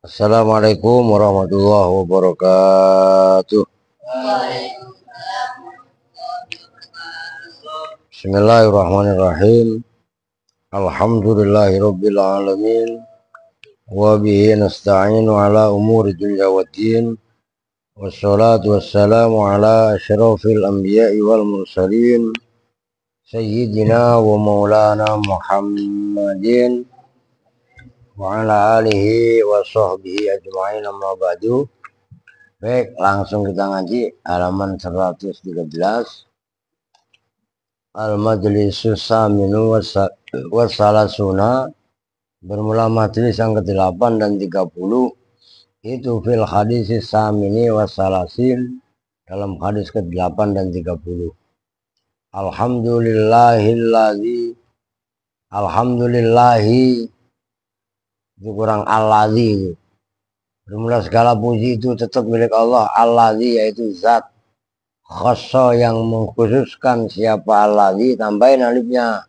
Assalamualaikum warahmatullahi wabarakatuh. Bismillahirrahmanirrahim. Alhamdulillahirabbil alamin. Wa bihi nasta'inu ala umuri dunya waddin. Wassalatu wassalamu ala asyrafil anbiya'i wal mursalin. Sayyidina wa maulana Muhammadin wa ala alihi wa sahbihi ajma'in, amma ba'du. Baik, langsung kita ngaji halaman 113. Al-Majlisus Saminu Wassalasuna, bermula majelis yang ke-8 dan 30 itu fil hadis samini wassalasin, dalam hadis ke-8 dan 30. Alhamdulillahi, itu kurang alladzi. Bermula segala puji itu tetap milik Allah, alladzi, yaitu zat. Khosso, yang mengkhususkan siapa alladzi, tambahin alifnya,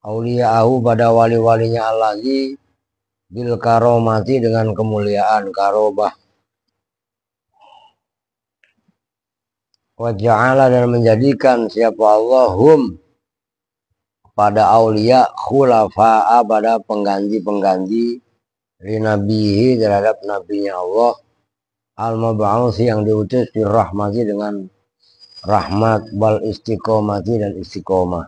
auliya'ahu, pada wali-walinya alladzi, bil karomati, dengan kemuliaan karobah. Wa ja'ala, dan menjadikan siapa Allah hum, pada aulia, khulafa'a, pada pengganti-pengganti, li nabihi, terhadap nabinya Allah, al-mab'usi, yang diutus, birrahmati, dengan rahmat, wal istiqomati, dan istiqomah.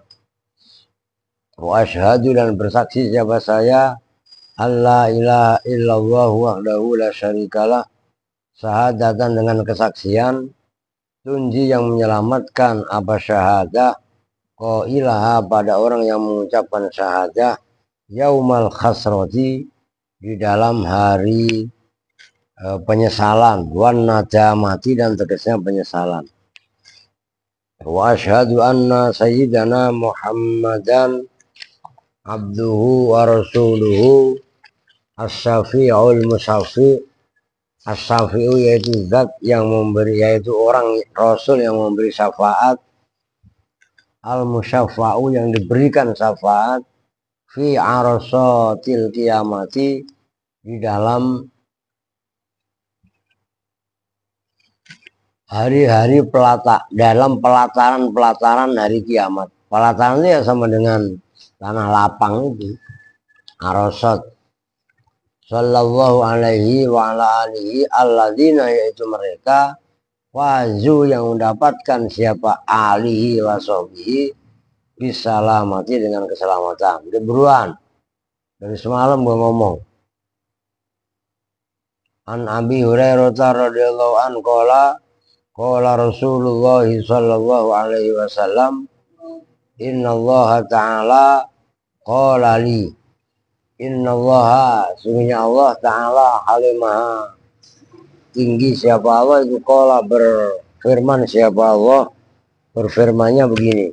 Wa asyhadu, dan bersaksi siapa saya, alla ilaha illallah wahdahu la syarikalah, syahadatan, dengan kesaksian, tunji, yang menyelamatkan, apa syahadah, qailaha, pada orang yang mengucapkan syahadah, yaumal khasrati, di dalam hari penyesalan, wan nadamati, dan tegasnya penyesalan. Wa asyhadu anna sayyidana Muhammadan abduhu wa rasuluhu as-syafi'ul musaffi. As-syafi'u, yaitu zat yang memberi, yaitu orang rasul yang memberi syafaat, al-musyaffa'u, yang diberikan syafaat, fi arasatil kiamati, di dalam hari-hari dalam pelataran hari kiamat. Pelataran itu ya sama dengan tanah lapang itu, arasat. Sallallahu alaihi wa ala alihi alladzina, yaitu mereka, wazu, yang mendapatkan siapa alihi wa sahbihi, bisalamati, dengan keselamatan. Udah buruan, dari semalam gue ngomong. An Abi Hurairah radhiyallahu anhu qala Rasulullah sallallahu alaihi wasallam, innallaha ta'ala qala li, innallaha, sungguhnya Allah ta'ala, halimah, tinggi siapa Allah itu, qala, berfirman siapa Allah, berfirmannya begini,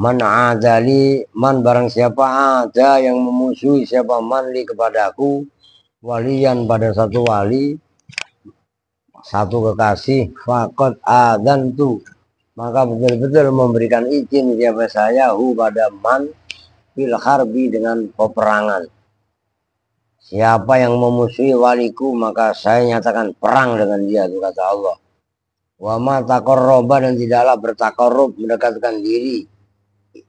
man adali, man, barang siapa ada, yang memusuhi siapa man li, kepadaku, walian, pada satu wali, satu kekasih, faqad adantu, maka betul-betul memberikan izin siapa saya, hu, pada man, fil harbi, dengan peperangan. Siapa yang memusuhi waliku, maka saya nyatakan perang dengan dia, itu kata Allah. Wa ma taqarraba, dan tidaklah bertakarrub, mendekatkan diri,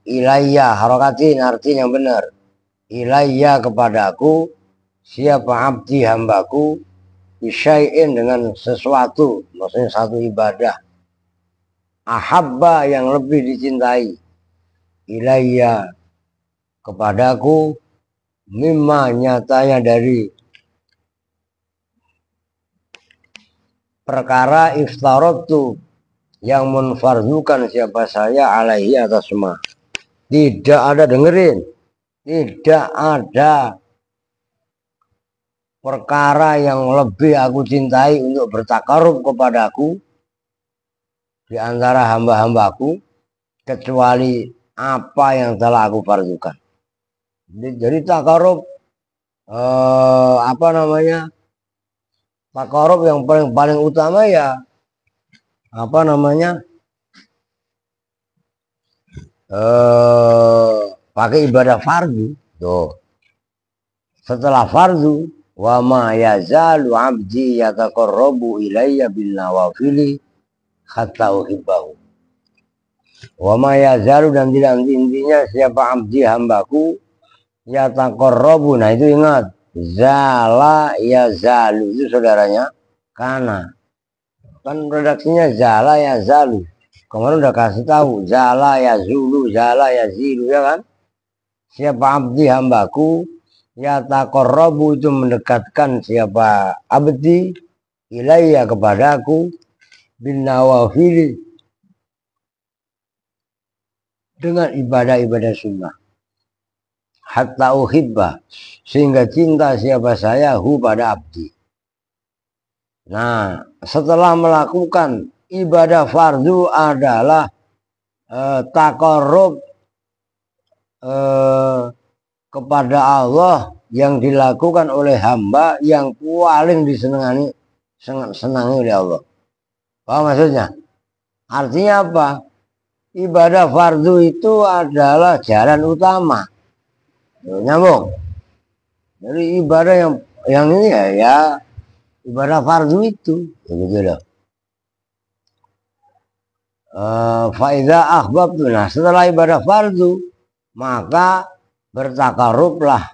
ilayya, harokatin, artinya yang benar, ilayya, kepadaku, siapa abdi, hambaku, bisyai'in, dengan sesuatu, maksudnya satu ibadah, ahabba, yang lebih dicintai, ilayya, kepadaku, mimma, nyatanya dari perkara, iftaratu, yang menfardukan siapa saya, alaihi, atas semua. Tidak ada, dengerin, tidak ada perkara yang lebih aku cintai untuk bertakarub kepadaku di antara hamba-hambaku, kecuali apa yang telah aku fardukan. Jadi takarub, takarub yang paling utama ya pakai ibadah fardu. Tuh, setelah fardu wa ma yazalu abdi yataqarrabu ilayya bil nawafili hatta uhibbahu. Wa ma yazalu, dan tidak intinya siapa abdi hambaku yataqarrabu. Nah itu ingat, zala yazalu itu saudaranya kana. Kan redaksinya zala yazalu. Kemarin udah kasih tahu zala yazulu, zala yazilu, ya kan? Siapa abdi hambaku yataqarrabu itu mendekatkan siapa abdi ilayya kepadaku bin nawafili dengan ibadah-ibadah sunnah hatta uhibba, sehingga cinta siapa saya hu pada abdi. Nah, setelah melakukan ibadah fardu adalah taqarrub kepada Allah yang dilakukan oleh hamba yang paling senangi oleh Allah. Paham maksudnya? Artinya apa? Ibadah fardu itu adalah jalan utama. Nyambung. Jadi ibadah yang ini ya ibadah fardu itu, begitu loh. Faida ahbab, nah setelah ibadah fardu maka bertakarublah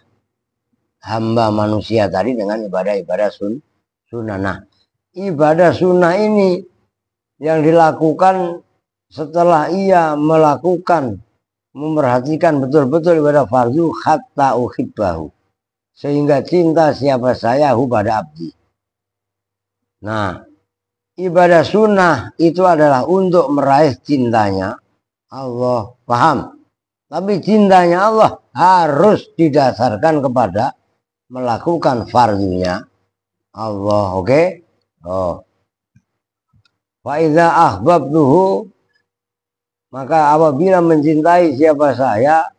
hamba manusia tadi dengan ibadah-ibadah sunnah. Nah, ibadah sunnah ini yang dilakukan setelah ia melakukan, memperhatikan betul-betul ibadah fardu hatta uhibbahu, sehingga cinta siapa saya hu pada abdi. Nah, ibadah sunnah itu adalah untuk meraih cintanya Allah, paham? Tapi cintanya Allah harus didasarkan kepada melakukan fardunya Allah, oke? Oh. Fa idza ahbabtuhu, maka apabila mencintai siapa saya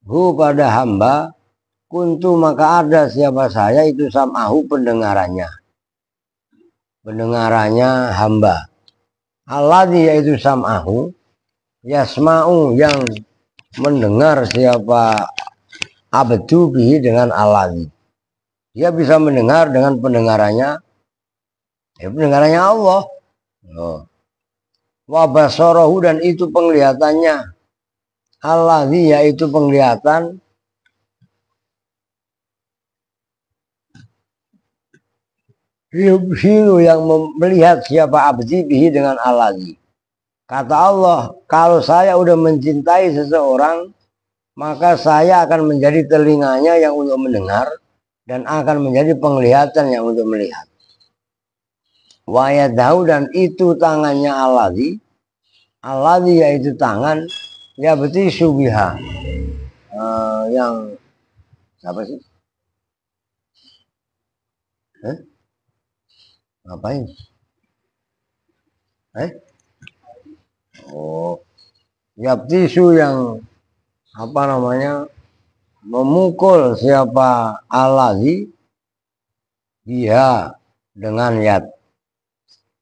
hu pada hamba, kuntu maka ada siapa saya itu sam'ahu pendengarannya hamba, alladzi yaitu sam'ahu yasma'u yang mendengar siapa abdu bihi dengan alladzi, dia bisa mendengar dengan pendengarannya Allah. Oh. Wa basarahu, dan itu penglihatannya alladzi yaitu penglihatan yubsiru yang melihat siapa abdi bihi dengan alladzi. Kata Allah, kalau saya udah mencintai seseorang, maka saya akan menjadi telinganya yang untuk mendengar dan akan menjadi penglihatan yang untuk melihat. Wa yadahu, dan itu tangannya alladzi yaitu tangan ya berarti subiha, yang apa sih? Ngapain? Oh, ya tisu yang apa namanya memukul siapa alladzi dia dengan yad.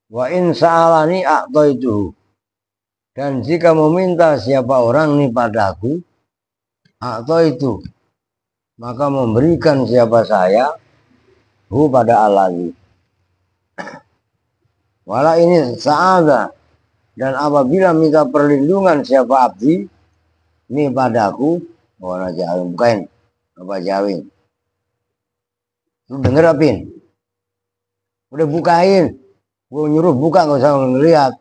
Wa in sa'alani a'taitu, dan jika meminta siapa orang nih padaku a'taitu, maka memberikan siapa saya hu pada alladzi. Wala ini sa'ada, dan apabila minta perlindungan siapa abdi ini padaku, warna jawin, bukain apa jawin, lu denger apin, udah bukain, gue nyuruh buka gak usah ngeliat,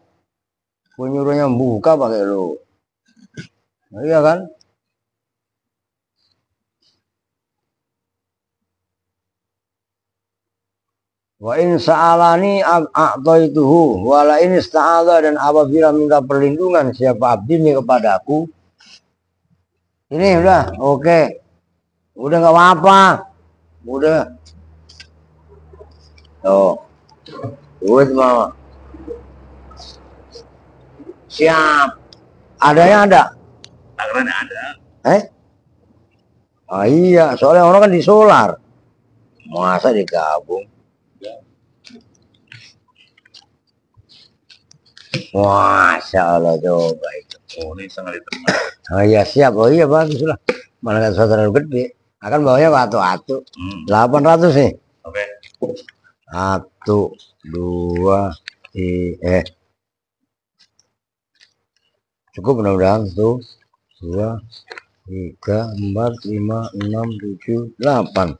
gue nyuruhnya buka pakai lu, nah, iya kan? Wa in sa'alani a'taituhu wala in ista'adha, dan apabila minta perlindungan siapa abdi ini kepadaku, ini udah oke. Udah nggak apa-apa. Udah. Oh. Duit mau. Siap. Adanya ada? Takarannya ada. Ah iya, soalnya orang kan di solar. Masa digabung? Masya Allah, coba itu. Oh, ini sangat diterima. Oh iya siap, oh iya bagus lah. Mana kan saudara gede. Akan bawahnya atu-atu. 800 nih. Oke. 1, 2, cukup mudah-mudahan. 1, 2, 3, 4, 5, 6, 7, 8.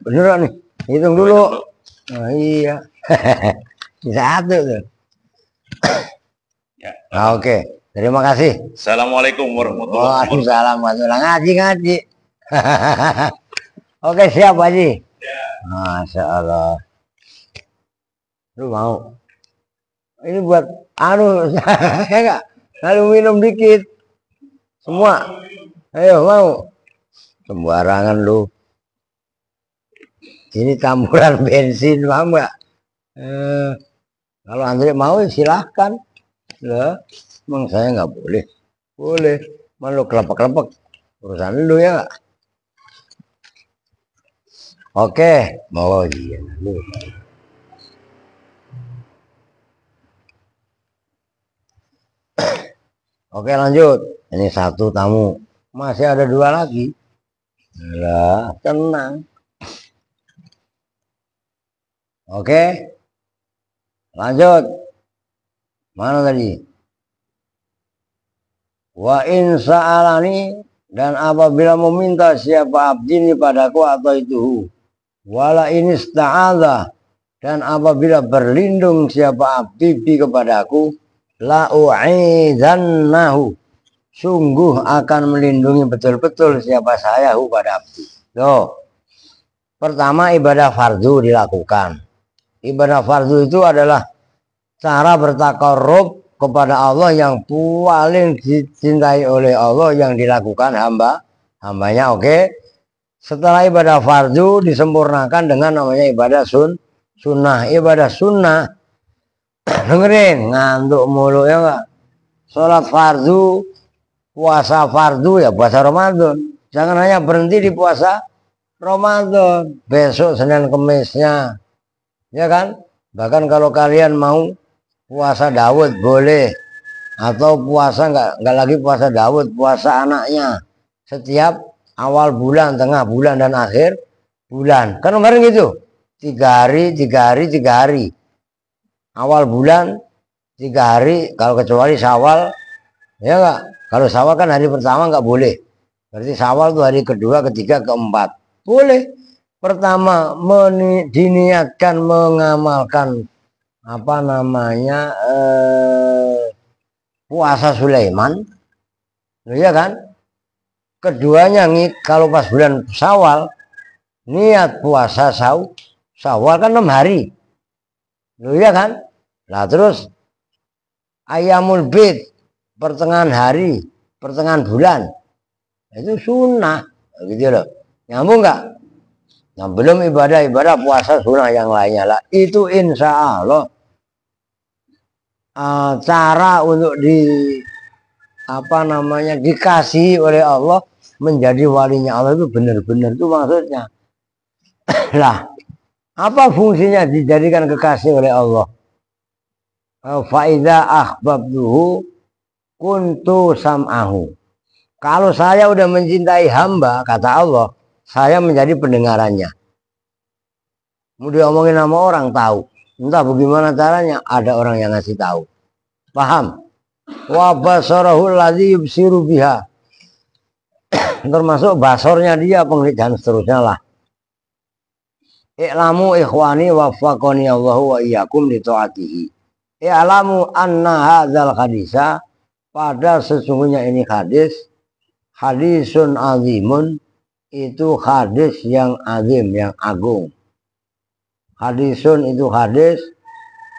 Beneran nih. Hitung dulu. Nah, iya. Satu tuh. Ya. Nah, oke. Terima kasih. Assalamualaikum warahmatullahi wabarakatuh. Waalaikumsalam. Ngaji. Oke, siap Pak Haji. Ya. Masya Allah. Lu mau? Ini buat anu, ya enggak? Lalu minum dikit. Semua. Ayo mau. Sembarangan lu. Ini campuran bensin, paham nggak? Kalau Andre mau silahkan. Loh, emang saya nggak boleh? Boleh. Malu kelepek-kelepek. Urusan lu ya nggak? Oke. Oh iya. Lu. Oke lanjut. Ini satu tamu. Masih ada 2 lagi. Lah, tenang. Oke. Lanjut. Mana tadi? Wa in sa'alani, dan apabila meminta siapa abdi padaku atau itu. Wala in ista'adha, dan apabila berlindung siapa abdi kepadaku, la u'idhannahu, sungguh akan melindungi betul-betul siapa saya pada abdi. Loh. Pertama ibadah fardu dilakukan. Ibadah fardu itu adalah cara bertakarrub kepada Allah yang paling dicintai oleh Allah yang dilakukan hambanya. Oke. Setelah ibadah fardu disempurnakan dengan namanya ibadah sunnah. Ibadah sunnah dengerin, ngantuk mulu ya enggak? Sholat fardu, puasa fardu ya puasa Ramadan. Jangan hanya berhenti di puasa Ramadan. Besok Senin Kemisnya. Ya kan? Bahkan kalau kalian mau puasa Daud boleh. Atau puasa enggak lagi puasa Daud, puasa anaknya. Setiap awal bulan, tengah bulan, dan akhir bulan. Kan kemarin gitu. 3 hari. Awal bulan 3 hari, kalau kecuali Syawal, ya enggak? Kalau Syawal kan hari pertama enggak boleh. Berarti Syawal itu hari kedua, ketiga, keempat. Boleh. Pertama diniatkan mengamalkan apa namanya puasa Sulaiman, ya kan? Keduanya kalau pas bulan Syawal niat puasa Syawal kan 6 hari, ya kan? Nah terus Ayamul Bid, pertengahan hari, pertengahan bulan, itu sunnah, gitu loh. Nyambung nggak? Nah belum ibadah puasa sunnah yang lainnya lah. Itu insya Allah cara untuk dikasih oleh Allah menjadi walinya Allah itu benar-benar itu maksudnya. Lah apa fungsinya dijadikan kekasih oleh Allah? Faida ahbabtuhu kuntu sam'ahu. Kalau saya udah mencintai hamba, kata Allah, saya menjadi pendengarannya. Mau diomongin sama orang tahu. Entah bagaimana caranya, ada orang yang ngasih tahu. Paham? Wa basarahu alladzi yubsiru biha. Termasuk basornya dia, penglihatan seterusnya lah. I'lamu ikhwani waffaqani Allahu wa iyyakum li taatihi. I'lamu anna hadzal hadisa, pada sesungguhnya ini hadisun azimun, itu hadis yang azim, yang agung. Hadisun itu hadis,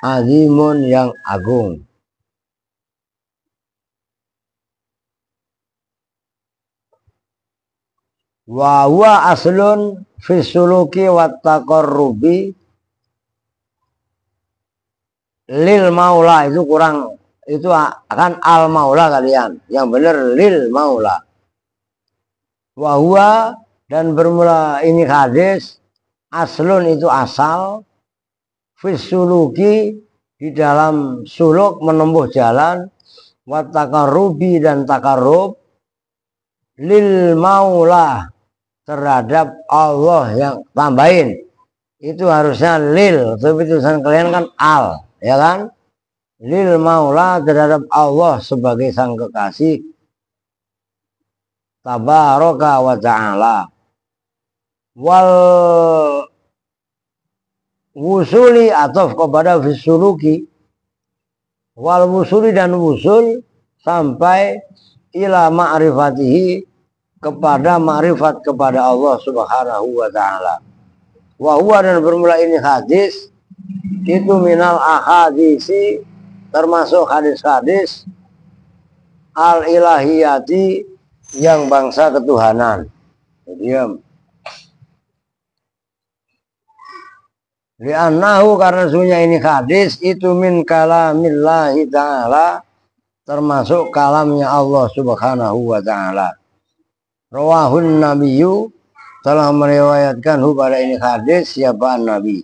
azimun yang agung. Wa huwa aslun fi suluki wa taqarrubi lil maula. Itu kurang, itu akan al maula kalian. Yang benar lil maula. Wa huwa, dan bermula ini hadis, aslun itu asal, fi suluki di dalam suluk menempuh jalan, wa taqarrubi dan taqarrub, lil maula terhadap Allah yang tambahin itu harusnya lil, tapi tulisan kalian kan al, ya kan? Lil maula terhadap Allah sebagai sang kekasih tabaraka wa ta'ala wal wusuli atau kepada fisuluki wal wusuli dan wusul sampai ila ma'rifatihi kepada ma'rifat kepada Allah subhanahu wa ta'ala. Wahwa dan bermula ini hadis itu minal ahadisi termasuk hadis-hadis al ilahiyati yang bangsa ketuhanan. Diam. Li'annahu karena sunya ini hadis itu min kalamillahi ta'ala termasuk kalamnya Allah subhanahu wa ta'ala. Rawahun nabiyyu telah meriwayatkan pada ini hadis siapa Nabi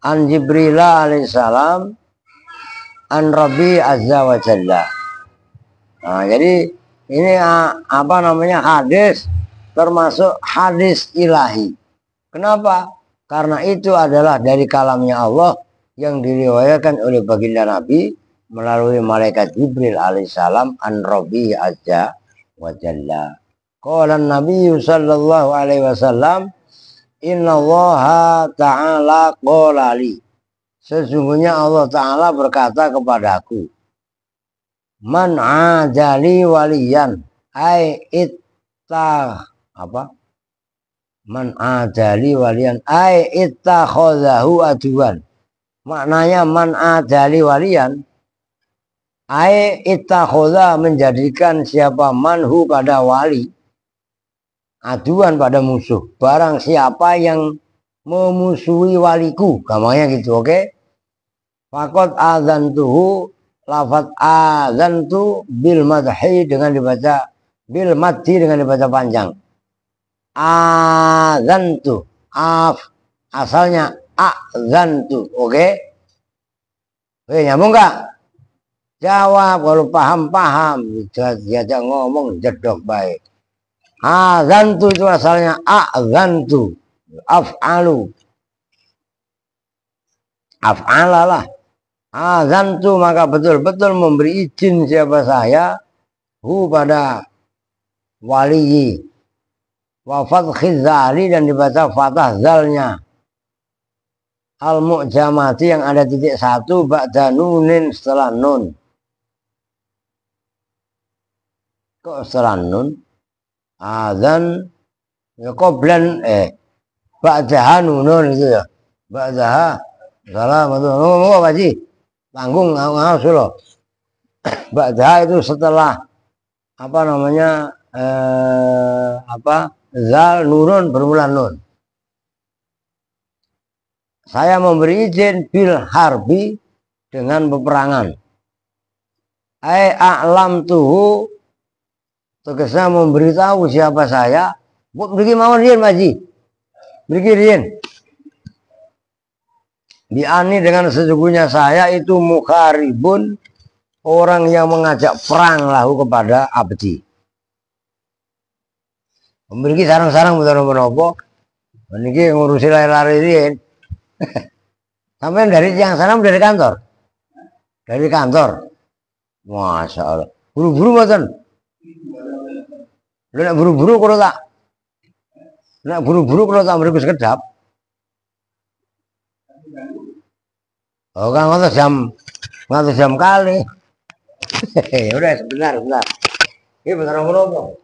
an Jibril alaihissalam an Rabbi azza wa jalla. Nah, jadi ini apa namanya hadis termasuk hadis ilahi. Kenapa? Karena itu adalah dari kalamnya Allah yang diriwayatkan oleh baginda Nabi melalui malaikat Jibril alaihissalam an Rabbi azza wa jalla. Qala Nabi sallallahu alaihi wasallam innallaha ta'ala qala li. Sesungguhnya Allah Ta'ala berkata kepadaku, man ajali waliyan ai itta apa? Man ajali waliyan ai ittakhadhahu aduan. Maknanya man ajali waliyan ai ittakhadha menjadikan siapa manhu pada wali aduan pada musuh. Barang siapa yang memusuhi waliku, gampangnya gitu, oke? Fakot adzantuhu lafaz adzantu bil madhi dengan dibaca bil madhi dengan dibaca panjang. Adzantu asalnya adzantu, oke? Oke, nyambung enggak? Jawab kalau paham-paham, diajak ngomong jedok baik. Azantu itu asalnya azantu af'alu af'alalah azantu maka betul-betul memberi izin siapa saya pada waliyi wa fathil zali dan dibaca fathah zalnya al mu'jamati yang ada titik satu ba'da nunin setelah nun. Kok setelah nun? Azan ya qoblan ba'daha nunun itu ya. Ba'daha salam itu ngomong apa sih? Tanggung ngawas loh. Ba'daha itu setelah apa namanya apa? Zal nunun bermula nun. Saya memberi izin bil harbi dengan peperangan. A'lam tuhu tegasnya memberitahu siapa saya. Beri mawon rien maji. Beri rien. Bi'ani dengan sesungguhnya saya itu mukharibun orang yang mengajak perang lahu kepada abdi. Memiliki sarang-sarang betul-betul. Ini ngurusi lari-lari rien. Sampai dari yang sana dari kantor. Dari kantor. Masya Allah. Buru-buru mboten. Lu nak buru-buru kalau tak. Nak buru-buru kalau tak beri sekedap. Oh kan ngatus jam kali. Udah sebentar. Ini bentar ngomong.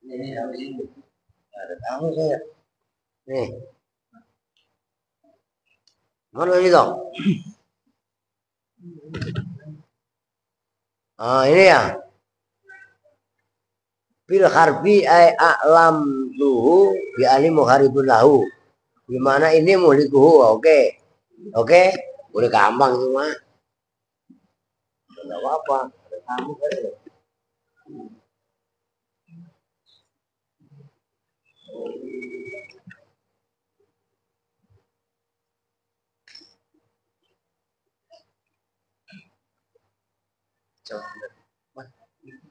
Ini ada tamu saya. Nih, mana ini dong? Ini ya. Fil harfi ay a'lam luhu bi ali muharibun lahu. Gimana ini mulikuhu? Oke. Oke, boleh gampang itu mah. Enggak apa-apa. Ada tamu kan.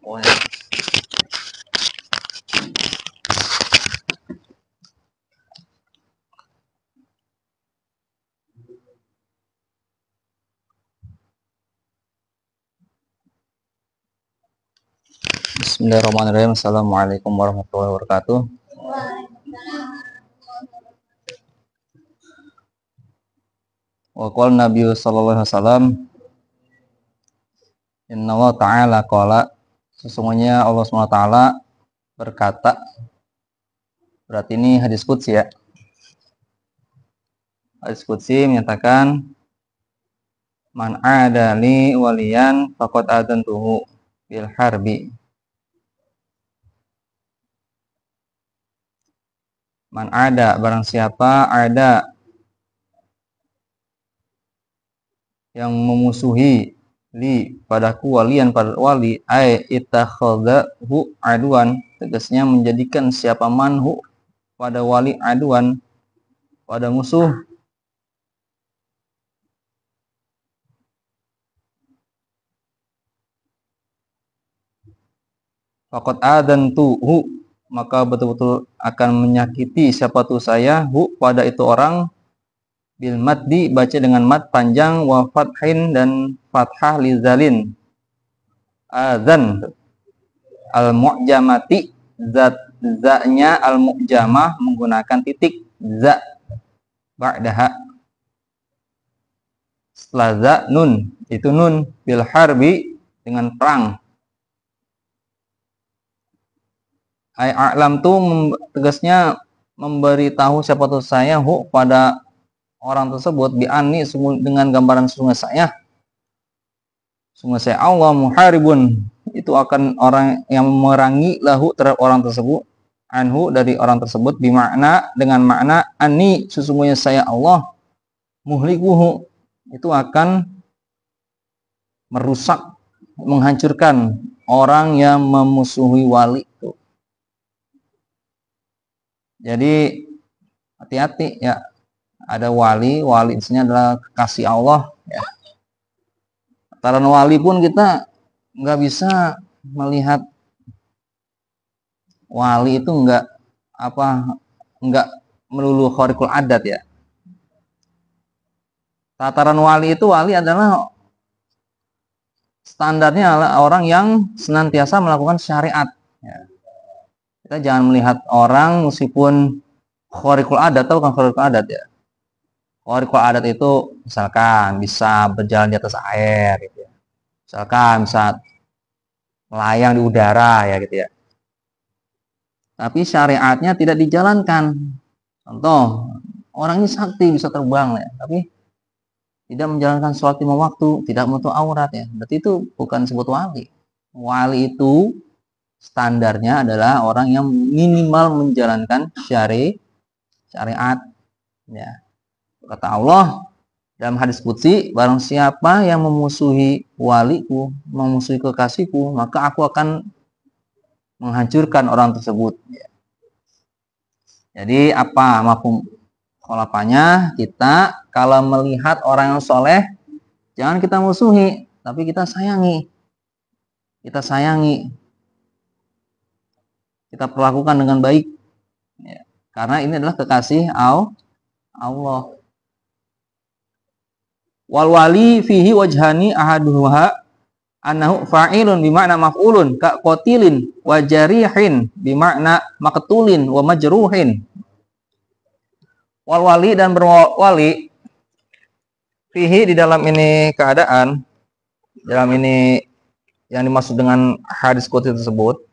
Oh, ya. Bismillahirrahmanirrahim. Assalamualaikum warahmatullahi wabarakatuh. Wa qala Nabi sallallahu alaihi wasallam, Inna Allah ta'ala qala, sesungguhnya Allah SWT berkata. Berarti ini hadis qudsi ya. Hadis qudsi menyatakan, man adali waliyan faqad adantuhu bil harbi. Man ada, barang siapa ada yang memusuhi li padaku walian pada wali, ay ittakhadhahu aduan, tegasnya menjadikan siapa manhu pada wali aduan, pada musuh, faqad adantuhu, maka betul-betul akan menyakiti siapa tuh saya, hu pada itu orang, bil maddi, baca dengan mad panjang, wa fathin dan fathah lizalin, adzan al mu'jamati, zat za-nya al mu'jamah menggunakan titik za ba'daha, setelah za nun, itu nun, bil harbi, dengan perang. Ay a'lam tu tegasnya memberitahu siapa tuh saya, hu pada orang tersebut, bi ani dengan gambaran sungguh saya Allah, muharibun, itu akan orang yang memerangi, lahu terhadap orang tersebut, anhu dari orang tersebut, bimakna dengan makna ani sesungguhnya saya Allah, muhlikuhu, itu akan merusak, menghancurkan orang yang memusuhi wali itu. Jadi hati-hati ya, ada wali di sini adalah kekasih Allah ya. Taran wali pun kita nggak bisa melihat wali itu nggak melulu khariqul adat ya. Tataran wali itu, wali adalah standarnya adalah orang yang senantiasa melakukan syariat ya. Kita jangan melihat orang meskipun khariqul adat atau bukan khariqul adat ya. Khawariqul adat itu misalkan bisa berjalan di atas air gitu ya. Misalkan bisa melayang di udara ya gitu ya. Tapi syariatnya tidak dijalankan. Contoh, orang ini sakti bisa terbang ya, tapi tidak menjalankan sholat 5 waktu, tidak menutup aurat ya. Berarti itu bukan disebut wali. Wali itu standarnya adalah orang yang minimal menjalankan syariat ya. Kata Allah dalam hadis qudsi, barang siapa yang memusuhi waliku, memusuhi kekasihku, maka aku akan menghancurkan orang tersebut. Jadi apa mafhum kholafanya? Kita kalau melihat orang yang soleh, jangan kita musuhi, tapi kita sayangi. Kita sayangi. Kita perlakukan dengan baik. Ya. Karena ini adalah kekasih Allah. Wal wali fihi wajhani ahaduha annahu fa'ilun bima'na maf'ulun ka qatilin wa jarihin bima'na maqtulin wa majruhin. Wal wali dan berwali fihi di dalam ini keadaan, dalam ini yang dimaksud dengan hadis qudsi tersebut,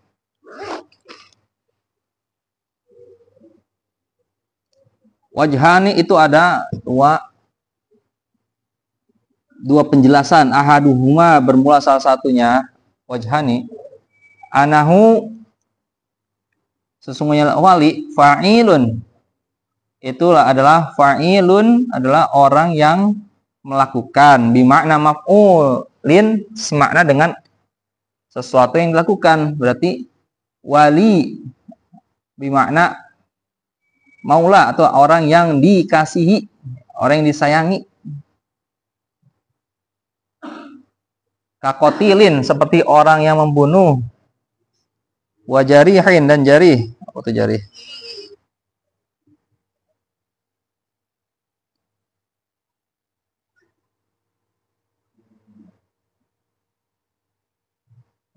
wajhani itu ada dua penjelasan. Ahaduhuma bermula salah satunya, wajhani anahu sesungguhnya wali fa'ilun itulah adalah fa'ilun adalah orang yang melakukan bimakna maf'ulin semakna dengan sesuatu yang dilakukan. Berarti wali bimakna maula atau orang yang dikasihi, orang yang disayangi. Kakotilin seperti orang yang membunuh, wajarihin dan jarih. Apa itu jarih?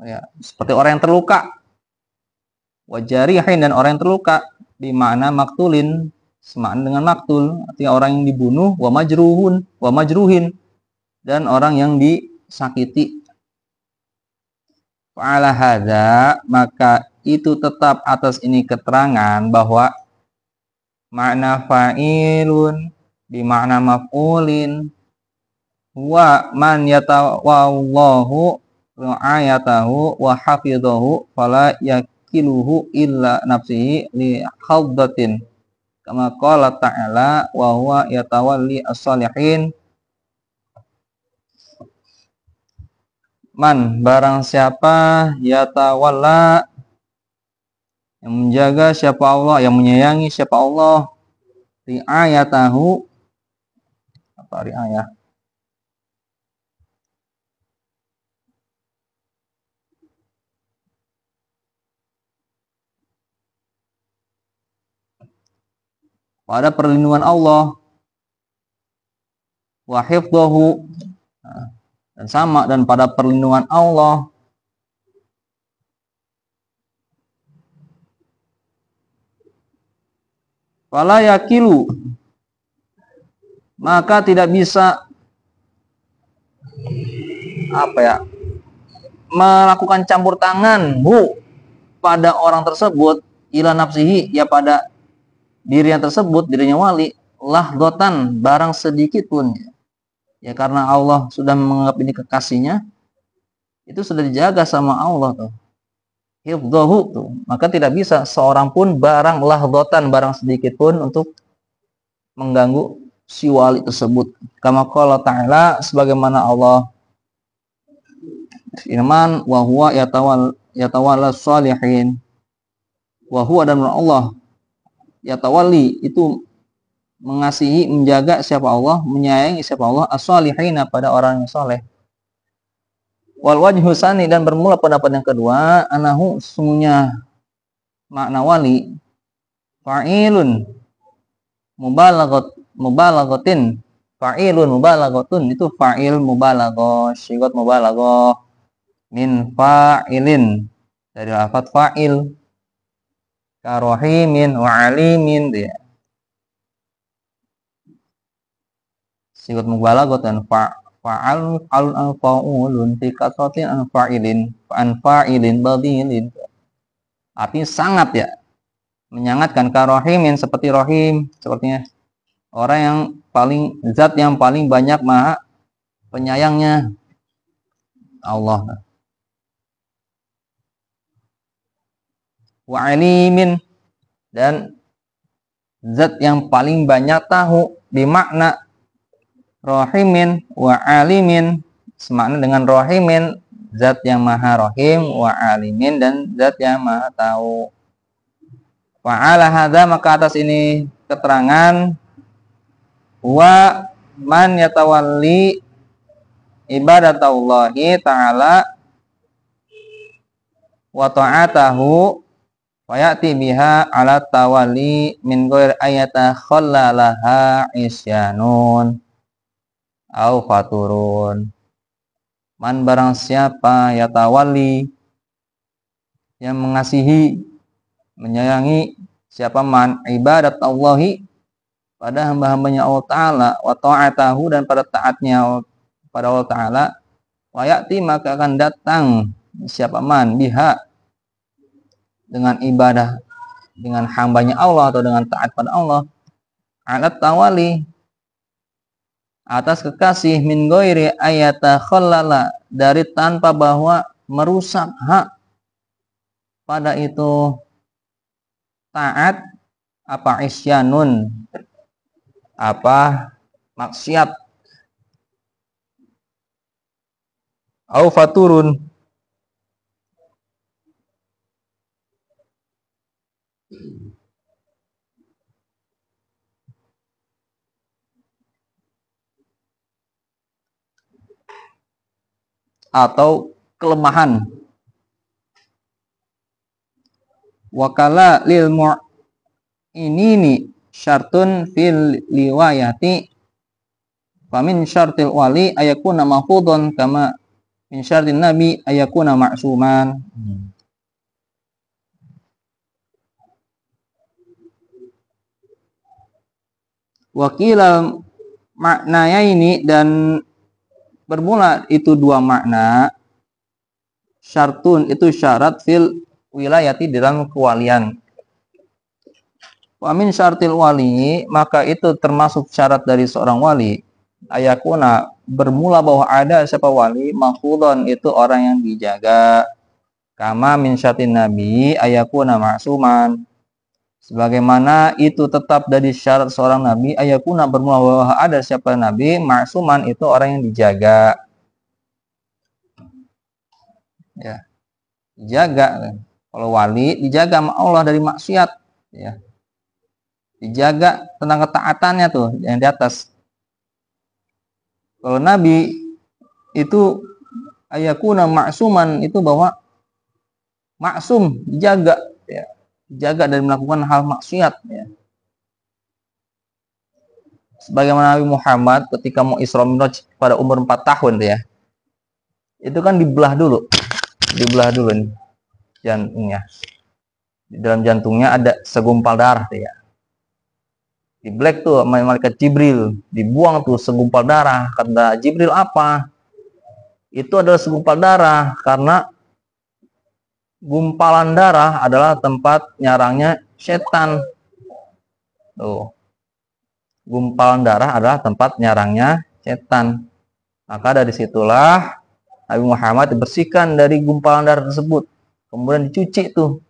Ya, seperti orang yang terluka. Wajarihin dan orang yang terluka di makna maktulin semakna dengan maktul, artinya orang yang dibunuh, wa majruhin dan orang yang disakiti. Fa'ala hadza, maka itu tetap atas ini keterangan bahwa makna fa'ilun di makna maf'ulin wa man yatawallahu ra'ayatahu wa hafidhahu fala yakiluhu illa nafsihi li khaddatin kama qala ta'ala wa huwa yatawalli as-salihin. Man barang siapa yatawalla yang menjaga siapa Allah, yang menyayangi siapa Allah, riayatahu apa riayah? Pada perlindungan Allah, wa hifdhahu dan sama dan pada perlindungan Allah, fala yakilu maka tidak bisa melakukan campur tangan pada orang tersebut ila nafsihi ya pada diri yang tersebut, dirinya wali, lahdotan barang sedikit pun ya, karena Allah sudah menganggap ini kekasihnya, itu sudah dijaga sama Allah tuh, hifdhahu tuh, maka tidak bisa seorang pun barang lahdotan barang sedikit pun untuk mengganggu si wali tersebut. Kama qala ta'ala, sebagaimana Allah firman, wa huwa yatawalla sholihin, wa huwa dan Allah yatawalli itu mengasihi, menjaga siapa Allah, menyayangi siapa Allah, as-solihina pada orang yang soleh. Wal wajhu tsani dan bermula pendapat yang kedua, anahu sesungguhnya makna wali fa'ilun mubalaghatin, fa'ilun mubalaghatun itu fa'il mubalaghah, syigat mubalaghah min fa'ilin dari lafaz fa'il, karohimin wa alimin dia. sigot mubalaghatan fa'al al-fa'ulun fi kasratin an fa'ilin badilin. Artinya sangat ya, menyangatkan karohimin seperti rohim, sepertinya orang yang paling, zat yang paling banyak maha penyayangnya, Allah. Wa alimin, dan zat yang paling banyak tahu, bimakna rohimin wa alimin, semakna dengan rohimin, zat yang maha rohim, wa alimin, dan zat yang maha tahu. Fa'ala hadza, maka atas ini keterangan, wa man yatawalli ibadatallahi ta'ala wa ta'atahu wa ya'ti biha ala tawalli min ghairi ayata khallalaha isyanun au faturun. Man barang siapa yatawalli, yang mengasihi, menyayangi, siapa man ibadat Allahi, pada hamba-hambanya Allah Ta'ala, wa ta'atahu, dan pada taatnya pada Allah Ta'ala, wa ya'ti, maka akan datang siapa man biha, dengan ibadah, dengan hambanya Allah atau dengan taat pada Allah, alat tawali, atas kekasih, min ghairi ayata khallala, dari tanpa bahwa merusak hak pada itu taat, apa isyanun, apa maksiat, au faturun, atau kelemahan. Wakala lil mu'inini syartun fil liwayati, famin syartil wali ayakuna mahfudun kama min syartin nabi ayakuna ma'suman. Wakilal maknanya ini, dan bermula itu dua makna. Syartun itu syarat, fil wilayati dalam kewalian. Wa min syartil wali, maka itu termasuk syarat dari seorang wali, ayakuna, bermula bahwa ada siapa wali, mahfudhon, itu orang yang dijaga, kama min syartin nabi ayakuna ma'suman, sebagaimana itu tetap dari syarat seorang nabi, ayakuna, bermula bahwa ada siapa nabi, ma'suman, itu orang yang dijaga. Ya, dijaga. Kalau wali dijaga sama Allah dari maksiat, ya. Dijaga tentang ketaatannya tuh yang di atas. Kalau nabi itu ayakuna ma'suman, itu bahwa maksum, dijaga, ya. Dijaga dari melakukan hal maksiat, ya. Sebagaimana Nabi Muhammad ketika mau Isra Mi'raj pada umur 4 tahun tuh, ya. Itu kan dibelah dulu nih jantungnya. Di dalam jantungnya ada segumpal darah tuh, ya. Di black tuh sama malaikat Jibril, dibuang tuh segumpal darah. Kata Jibril, apa? Itu adalah segumpal darah karena gumpalan darah adalah tempat nyarangnya setan. Tuh. Gumpalan darah adalah tempat nyarangnya setan. Maka dari situlah Nabi Muhammad dibersihkan dari gumpalan darah tersebut. Kemudian dicuci tuh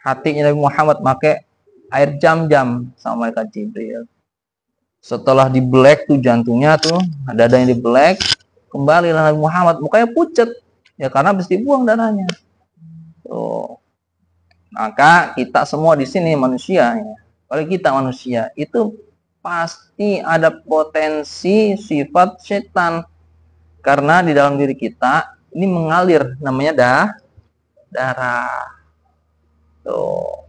hatinya Nabi Muhammad pakai air jam-jam sama malaikat Jibril. Setelah di black tuh jantungnya tuh, ada yang di black, kembalilah Nabi Muhammad, mukanya pucat, ya karena habis dibuang darahnya. Tuh. Maka kita semua di sini manusia, ya. Kalau kita manusia itu pasti ada potensi sifat setan, karena di dalam diri kita ini mengalir namanya darah. Tuh.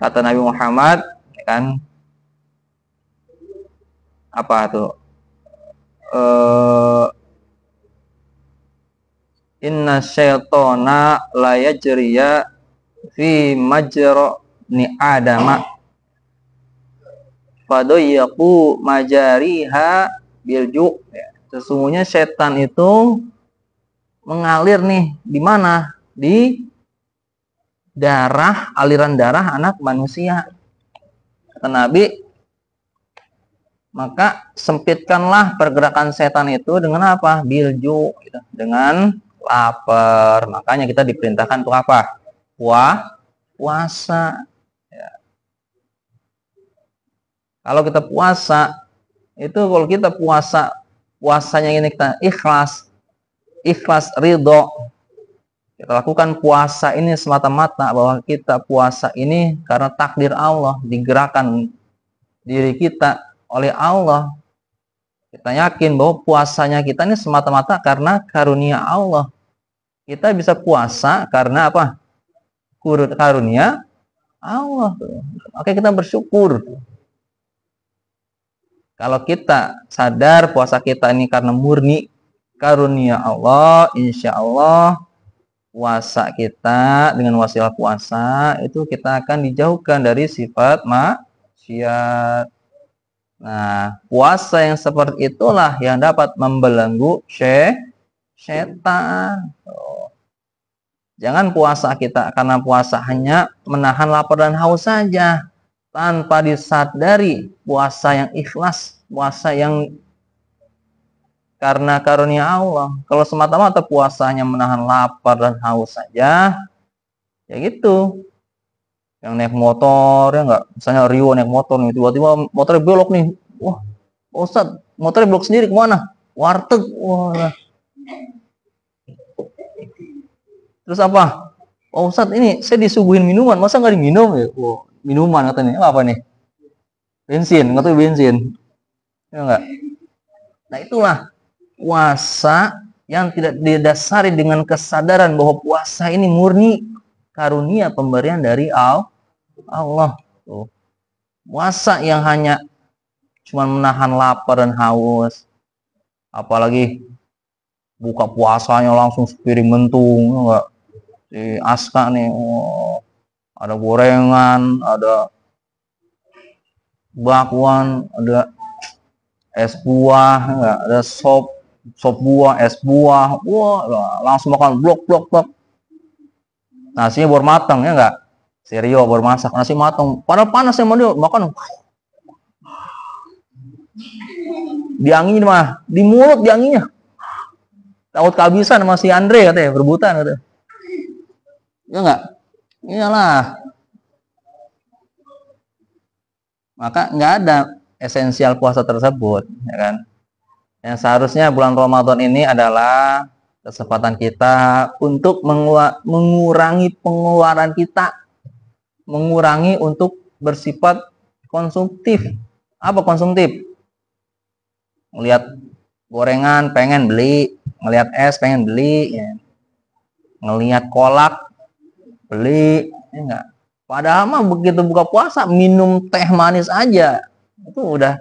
Kata Nabi Muhammad, kan, apa tuh? Inna syaitona la yajriya fi majrani adama fadoyaku majariha bilju. Ya. Sesungguhnya setan itu mengalir nih di mana? Di darah, aliran darah anak manusia. Kata Nabi, maka sempitkanlah pergerakan setan itu dengan apa? Bilju, gitu. Dengan lapar. Makanya kita diperintahkan untuk apa? Puasa. Ya. Kalau kita puasa, itu kalau kita puasanya ini kita ikhlas ridho. Kita lakukan puasa ini semata-mata bahwa kita puasa ini karena takdir Allah, digerakkan diri kita oleh Allah. Kita yakin bahwa puasanya kita ini semata-mata karena karunia Allah. Kita bisa puasa karena apa? Karunia Allah. Oke, kita bersyukur. Kalau kita sadar puasa kita ini karena murni karunia Allah, insya Allah puasa kita dengan wasilah puasa itu kita akan dijauhkan dari sifat maksiat. Nah, puasa yang seperti itulah yang dapat membelenggu setan. Jangan puasa kita karena puasa hanya menahan lapar dan haus saja tanpa disadari puasa yang ikhlas, puasa yang karena karunia Allah. Kalau semata-mata puasanya menahan lapar dan haus saja, ya gitu. Yang naik motor, ya enggak? Misalnya Rio naik motor nih, tiba-tiba motornya belok nih. Wah, Ustaz, motornya belok sendiri kemana? Warteg. Wah. Terus apa? Oh, Ustaz, ini saya disuguhin minuman, masa nggak diminum ya? Wah, minuman katanya. Apa nih? Bensin, nggak tahu bensin. Ya enggak? Nah, itulah puasa yang tidak didasari dengan kesadaran bahwa puasa ini murni karunia pemberian dari Allah. Tuh. Puasa yang hanya cuma menahan lapar dan haus, apalagi buka puasanya langsung sepiring mentung, enggak? Si Aska nih, oh, ada gorengan, ada bakwan, ada es buah, enggak? Ada sop buah, es buah, wah langsung makan blok blok blok. Nasinya baru matang ya enggak? Serio baru masak, nasi matang. Padahal panas yang mau dia makan. Diangin mah, di mulut dianginnya. Takut kehabisan sama si Andre katanya, berebutan katanya. Ya enggak? Iyalah. Maka enggak ada esensial puasa tersebut, ya kan? Yang seharusnya bulan Ramadan ini adalah kesempatan kita untuk mengurangi pengeluaran kita, mengurangi untuk bersifat konsumtif. Apa konsumtif? Ngelihat gorengan pengen beli, ngelihat es pengen beli, ya. Ngelihat kolak beli, ya enggak. Padahal mah begitu buka puasa minum teh manis aja itu udah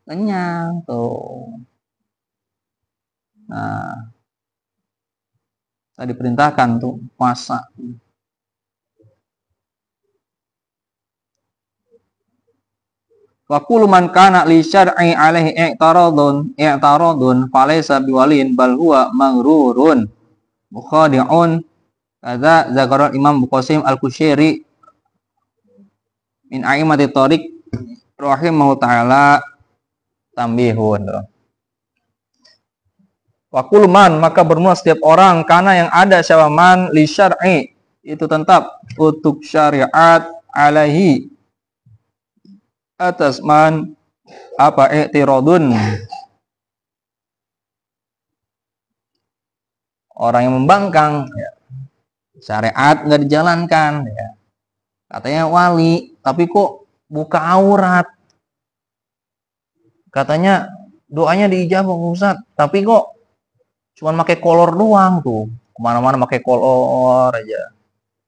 kenyang tuh. Nah, saya diperintahkan tuh puasa. Wa kullu man kana li syar'i alaihi i'taradun falaysa biwalin bal huwa maghrurun mukhadi'un kadza zakara Imam Buqasim Al-Kushairi min a'imati thariq rahimahu ta'ala tambihun. Wa kullu man maka bermula setiap orang karena yang ada syawaman li syar'i itu tetap untuk syariat alaihi atas man apa i'tiradun orang yang membangkang ya. Syariat nggak dijalankan ya. Katanya wali tapi kok buka aurat, katanya doanya diijabah Ustaz tapi kok cuman pakai kolor doang tuh, kemana-mana pakai kolor aja,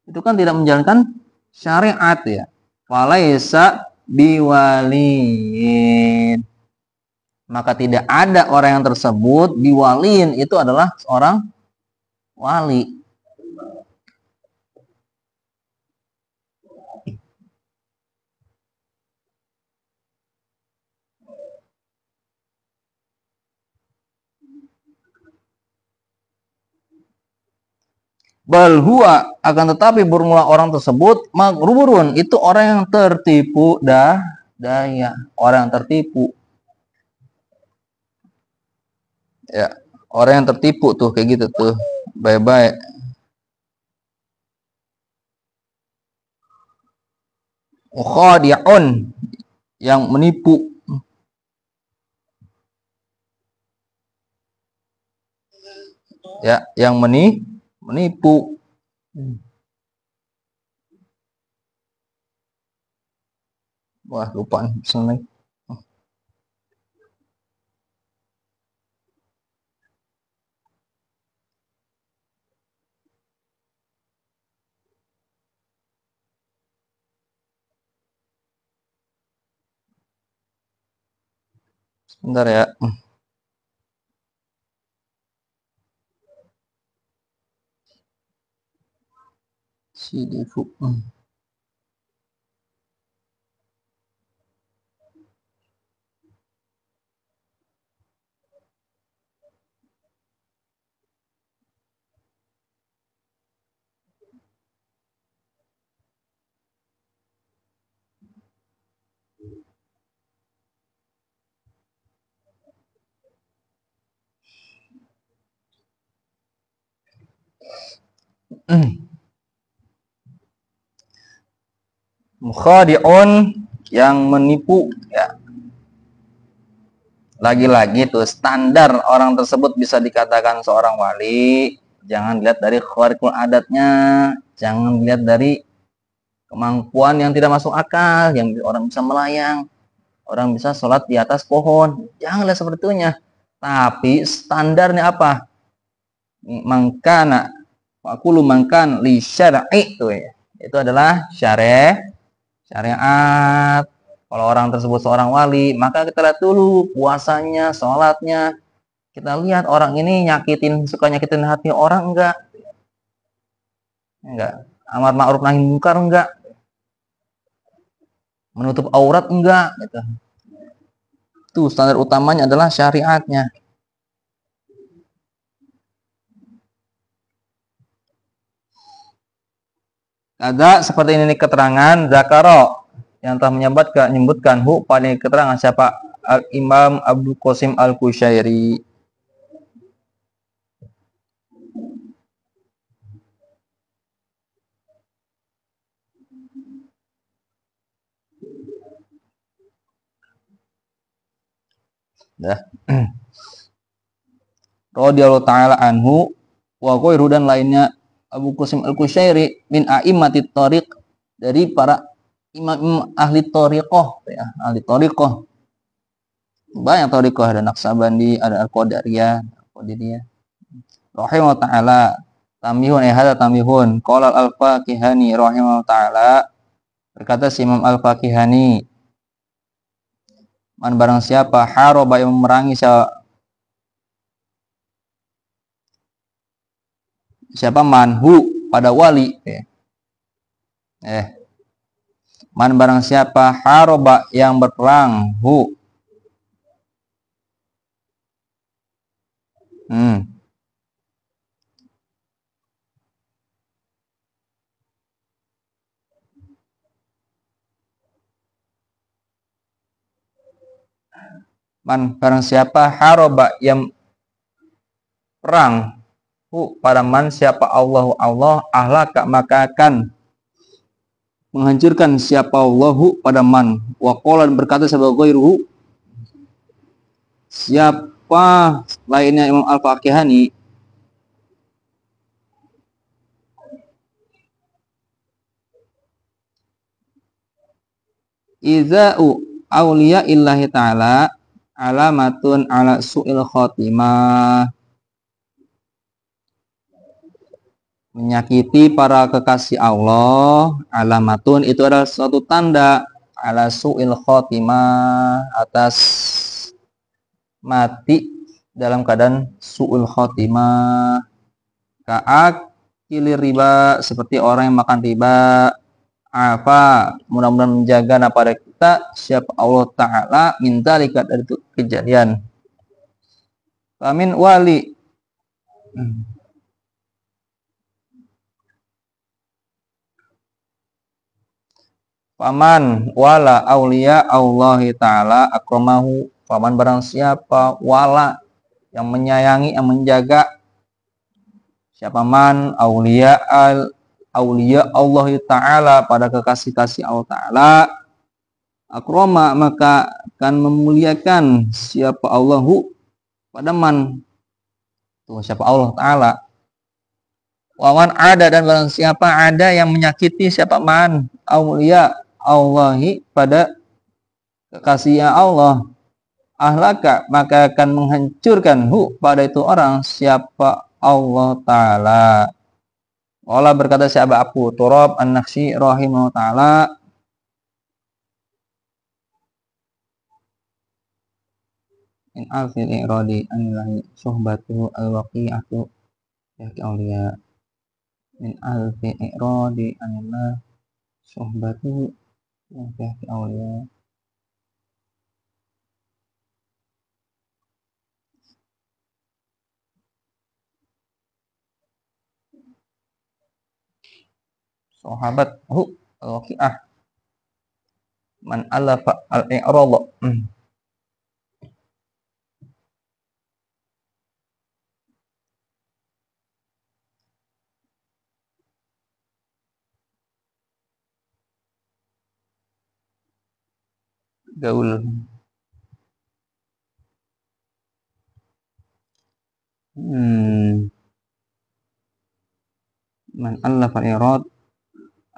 itu kan tidak menjalankan syariat ya. Walaisa biwaliin maka tidak ada orang yang tersebut biwaliin itu adalah seorang wali. Bal huwa, akan tetapi bermula orang tersebut magrurun, itu orang yang tertipu daya, orang yang tertipu. Ya, orang yang tertipu tuh kayak gitu tuh. Bye-bye. Khadi'un, yang menipu. Ya, yang menipu. Wah, lupa nih. Bismillah. Sebentar ya. Sidifu. Mukhadi'un, yang menipu. Ya, lagi-lagi tuh standar orang tersebut bisa dikatakan seorang wali. Jangan lihat dari khawarikul adatnya, jangan lihat dari kemampuan yang tidak masuk akal, yang orang bisa melayang, orang bisa sholat di atas pohon. Jangan lihat seperti itunya. Tapi standarnya apa? Mangkana Fakulu mangkan li syar'i tuh ya. Itu adalah syariat. Kalau orang tersebut seorang wali, maka kita lihat dulu puasanya, sholatnya. Kita lihat orang ini suka nyakitin hati orang enggak? Enggak. Amar ma'ruf nahi munkar enggak? Menutup aurat enggak? Gitu. Itu standar utamanya adalah syariatnya. Ada seperti ini keterangan Zakaro yang telah menyebutkan pada keterangan siapa Imam Abdul Qasim Al-Kushairi. Dah. Radhiyallahu taala anhu wa ghairu, dan lainnya Abu Qasim Al-Kushairi min a'immatit thariq, dari para imam ahli thariqah ya, ahli thariqah. Banyak thariqah, ada Naqsabandi, ada Al-Qadariyah, Qadiriyah. Rahimahullah taala, tamihun hada tamihun. Qala Al-Faqihani rahimahullah taala, berkata si Imam Al-Faqihani, man barang siapa haroba, yang memerangi siapa manhu pada wali man barang siapa haroba, yang berperang man barang siapa haroba, yang perang pada man siapa Allah ahlaka, maka akan menghancurkan siapa Allahu pada man. Wa qala, berkata sebagai ghairuhu, siapa lainnya Imam Al-Faqihani, idza'u auliya illahi ta'ala alamatun ala su'il khotimah, menyakiti para kekasih Allah, alamatun, itu adalah suatu tanda, ala su'il khotimah, atas mati dalam keadaan su'ul khotimah. Ka'ak kilir riba, seperti orang yang makan riba. Apa, mudah-mudahan menjaga pada kita siapa Allah Ta'ala minta likat dari itu kejadian. Amin wali. Paman wala aulia Allahi ta'ala akramahu. Paman barang siapa wala yang menyayangi, yang menjaga, siapa man aulia Allahi ta'ala pada kekasih-kasih Allah ta'ala, akrama maka akan memuliakan siapa Allahu pada man, tuh siapa Allah ta'ala. Wawan ada dan barang siapa ada yang menyakiti siapa man aulia Allahi pada kekasih Allah, ahlaka maka akan menghancurkan pada itu orang siapa Allah ta'ala. Allah berkata siapa Abu Turab An-Nakhsyi rahimahullah ta'ala, in alfil i'radi anillahi suhbatuhu al-waqi'atu yaki awliya. Min alfil i'radi anillahi suhbatuhu yaki awliya. Sahabat al-waqi'ah man alafa al-i'rad. Gaul. Man alafa al-i'rad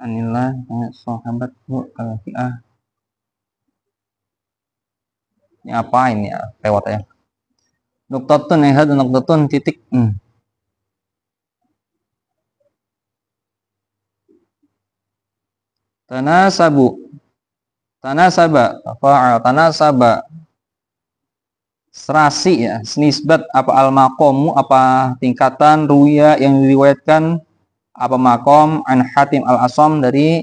anillah sahabat al-waqi'ah. Ini apa ini ya? Lewat ya. Nuktatun ya, nuktatun titik. Tanasabu. Tanasaba, fa'al tanasaba. Serasi ya, senisbat apa al-maqamu, apa tingkatan ruya yang diriwayatkan, apa maqam an Hatim al-Asam dari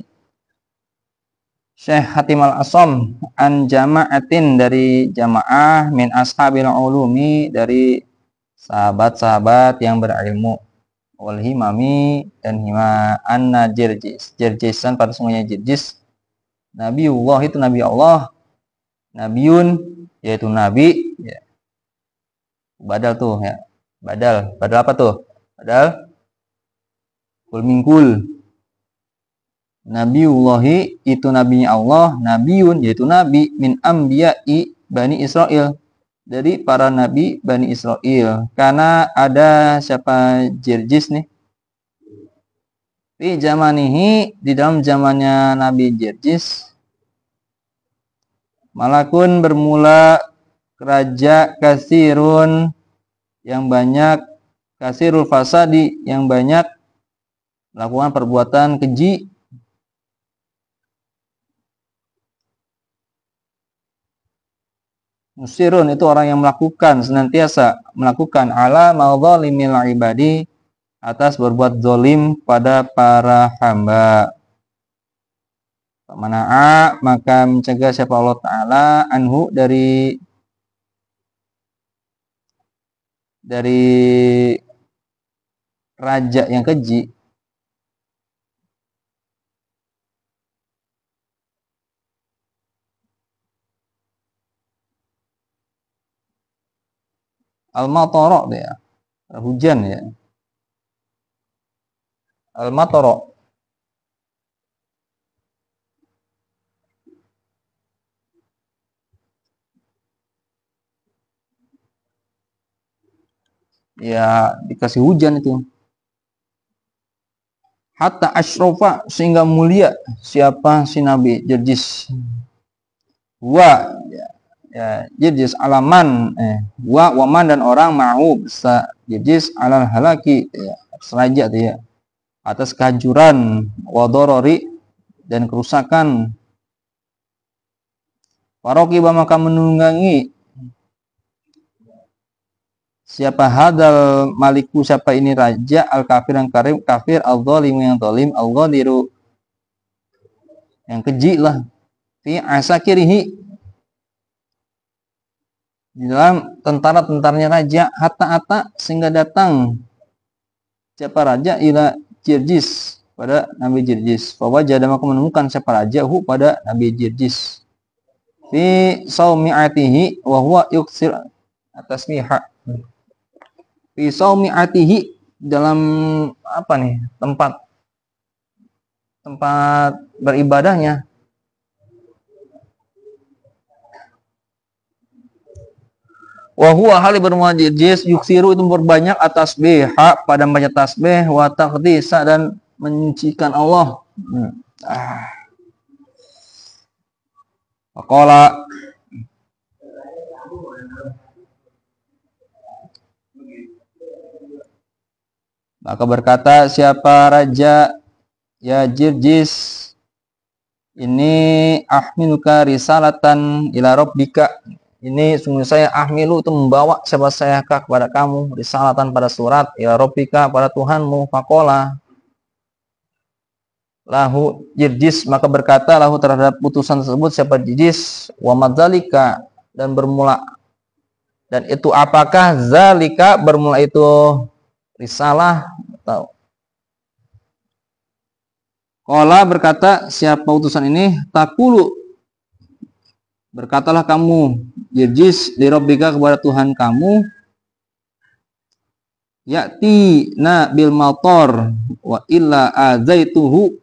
Syekh Hatim al-Asam, an jama'atin dari jamaah, min ashabil ulumi dari sahabat-sahabat yang berilmu, wal himami dan hima, anna Jirjisan pada sungguhnya Jirjis, Nabiullah itu Nabi Allah, Nabiun yaitu Nabi ya. Badal tuh ya, badal apa tuh? Badal kul mingkul. Nabiullahi itu nabinya Allah, Nabiun yaitu Nabi, min ambiya'i Bani Israel dari para nabi Bani Israel. Karena ada siapa Jirjis nih, di zamanihi di dalam zamannya Nabi Jirjis, malakun bermula raja kasirun yang banyak, kasirul fasadi yang banyak melakukan perbuatan keji, musirun itu orang yang melakukan, senantiasa melakukan, ala ma'dhalimil ibadi atas berbuat zalim pada para hamba. Mana'a maka mencegah siapa Allah Ta'ala anhu dari raja yang keji, al-matara dia hujan ya, al-matara ya, dikasih hujan itu. Hatta asyrafa sehingga mulia siapa si Nabi Jirjis, wa ya Jirjis alaman wa waman dan orang mau bisa Jirjis alal halaki ya, seraja ya, atas kehancuran, wadorori dan kerusakan. Farokiba maka menunggangi siapa hadal maliku, siapa ini raja, al kafir yang kafir, al zalimu yang zalim, al ghadiru yang keji lah, fi asakirihi di dalam tentara-tentaranya raja, hatta sehingga datang siapa raja ila Jirjis pada Nabi Jirjis. Fawajada maka menemukan siapa raja hu pada Nabi Jirjis. Fi saumi'atihi wa huwa yuksir tasmiha. Fi saumi'atihi dalam apa nih? Tempat beribadahnya. Wa huwa hali bermuajjiz yuksiru itu berbanyak atas tasbih pada membaca tasbih wa taqdisa dan menyucikan Allah. Faqala maka berkata siapa raja ya Jirjis ini ahmiluka risalatan ila rabbika. Ini sungguh saya ahmilu itu membawa siapa saya kepada kamu risalatan pada surat ila rabbika pada Tuhanmu. Faqala lahu Jirjis maka berkata lahu terhadap putusan tersebut siapa Jirjis wa madzalika dan bermula dan itu apakah zalika bermula itu risalah atau qala berkata siapa utusan ini takulu berkatalah kamu Jirjis li rabbika kepada Tuhan kamu ya'ti na bil matar wa illa azaituhu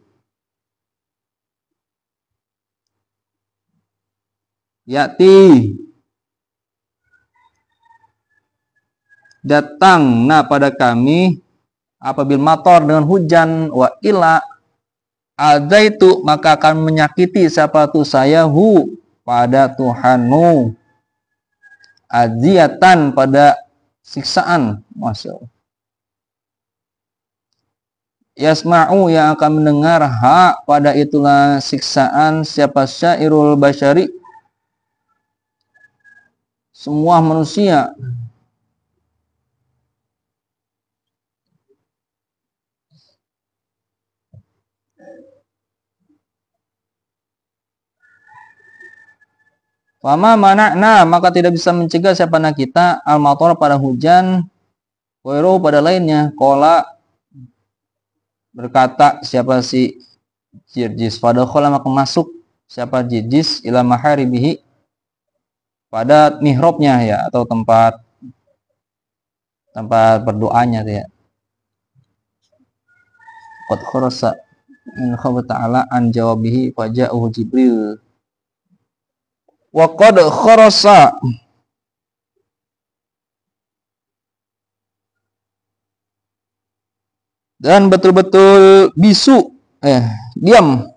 ya'ti datang na pada kami apabila matar dengan hujan wa illa azaitu maka akan menyakiti siapa tu saya hu pada Tuhanmu aziatan pada siksaan. Masya Allah. Yasma'u yang akan mendengar ha pada itulah siksaan siapa syairul basyari semua manusia. Wama mana'na maka tidak bisa mencegah siapa kita al-matar pada hujan wairu pada lainnya. Qala berkata siapa si Jirjis pada khala maka masuk siapa Jirjis ila maharibihi pada mihrabnya ya atau tempat berdoanya ya. Qad kharasa min khabar ta'ala an jawabihi faja'uhu Jibril. Wa qad kharasa dan betul-betul bisu diam.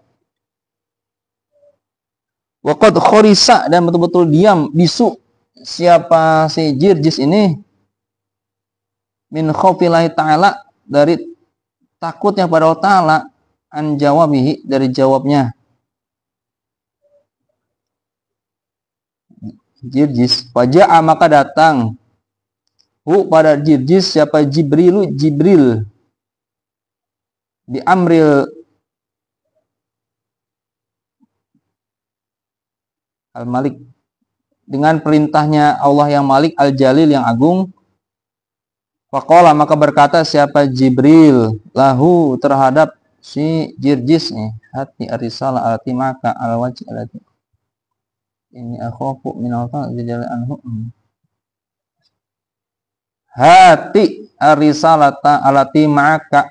Wa qad kharisa dan betul-betul diam bisu siapa si Jirjis ini min khaufillahi ta'ala dari takutnya pada Allah Ta'ala an jawabihi dari jawabnya Jirjis. Faja'a maka datang hu pada Jirjis siapa Jibril di amril al-Malik dengan perintahnya Allah yang Malik al-Jalil yang agung. Faqala maka berkata siapa Jibril lahu terhadap si Jirjis nih hati arisalah alati maka al-wajh alati ini akhafu min Allah jalla anhu hati arisalata alati maka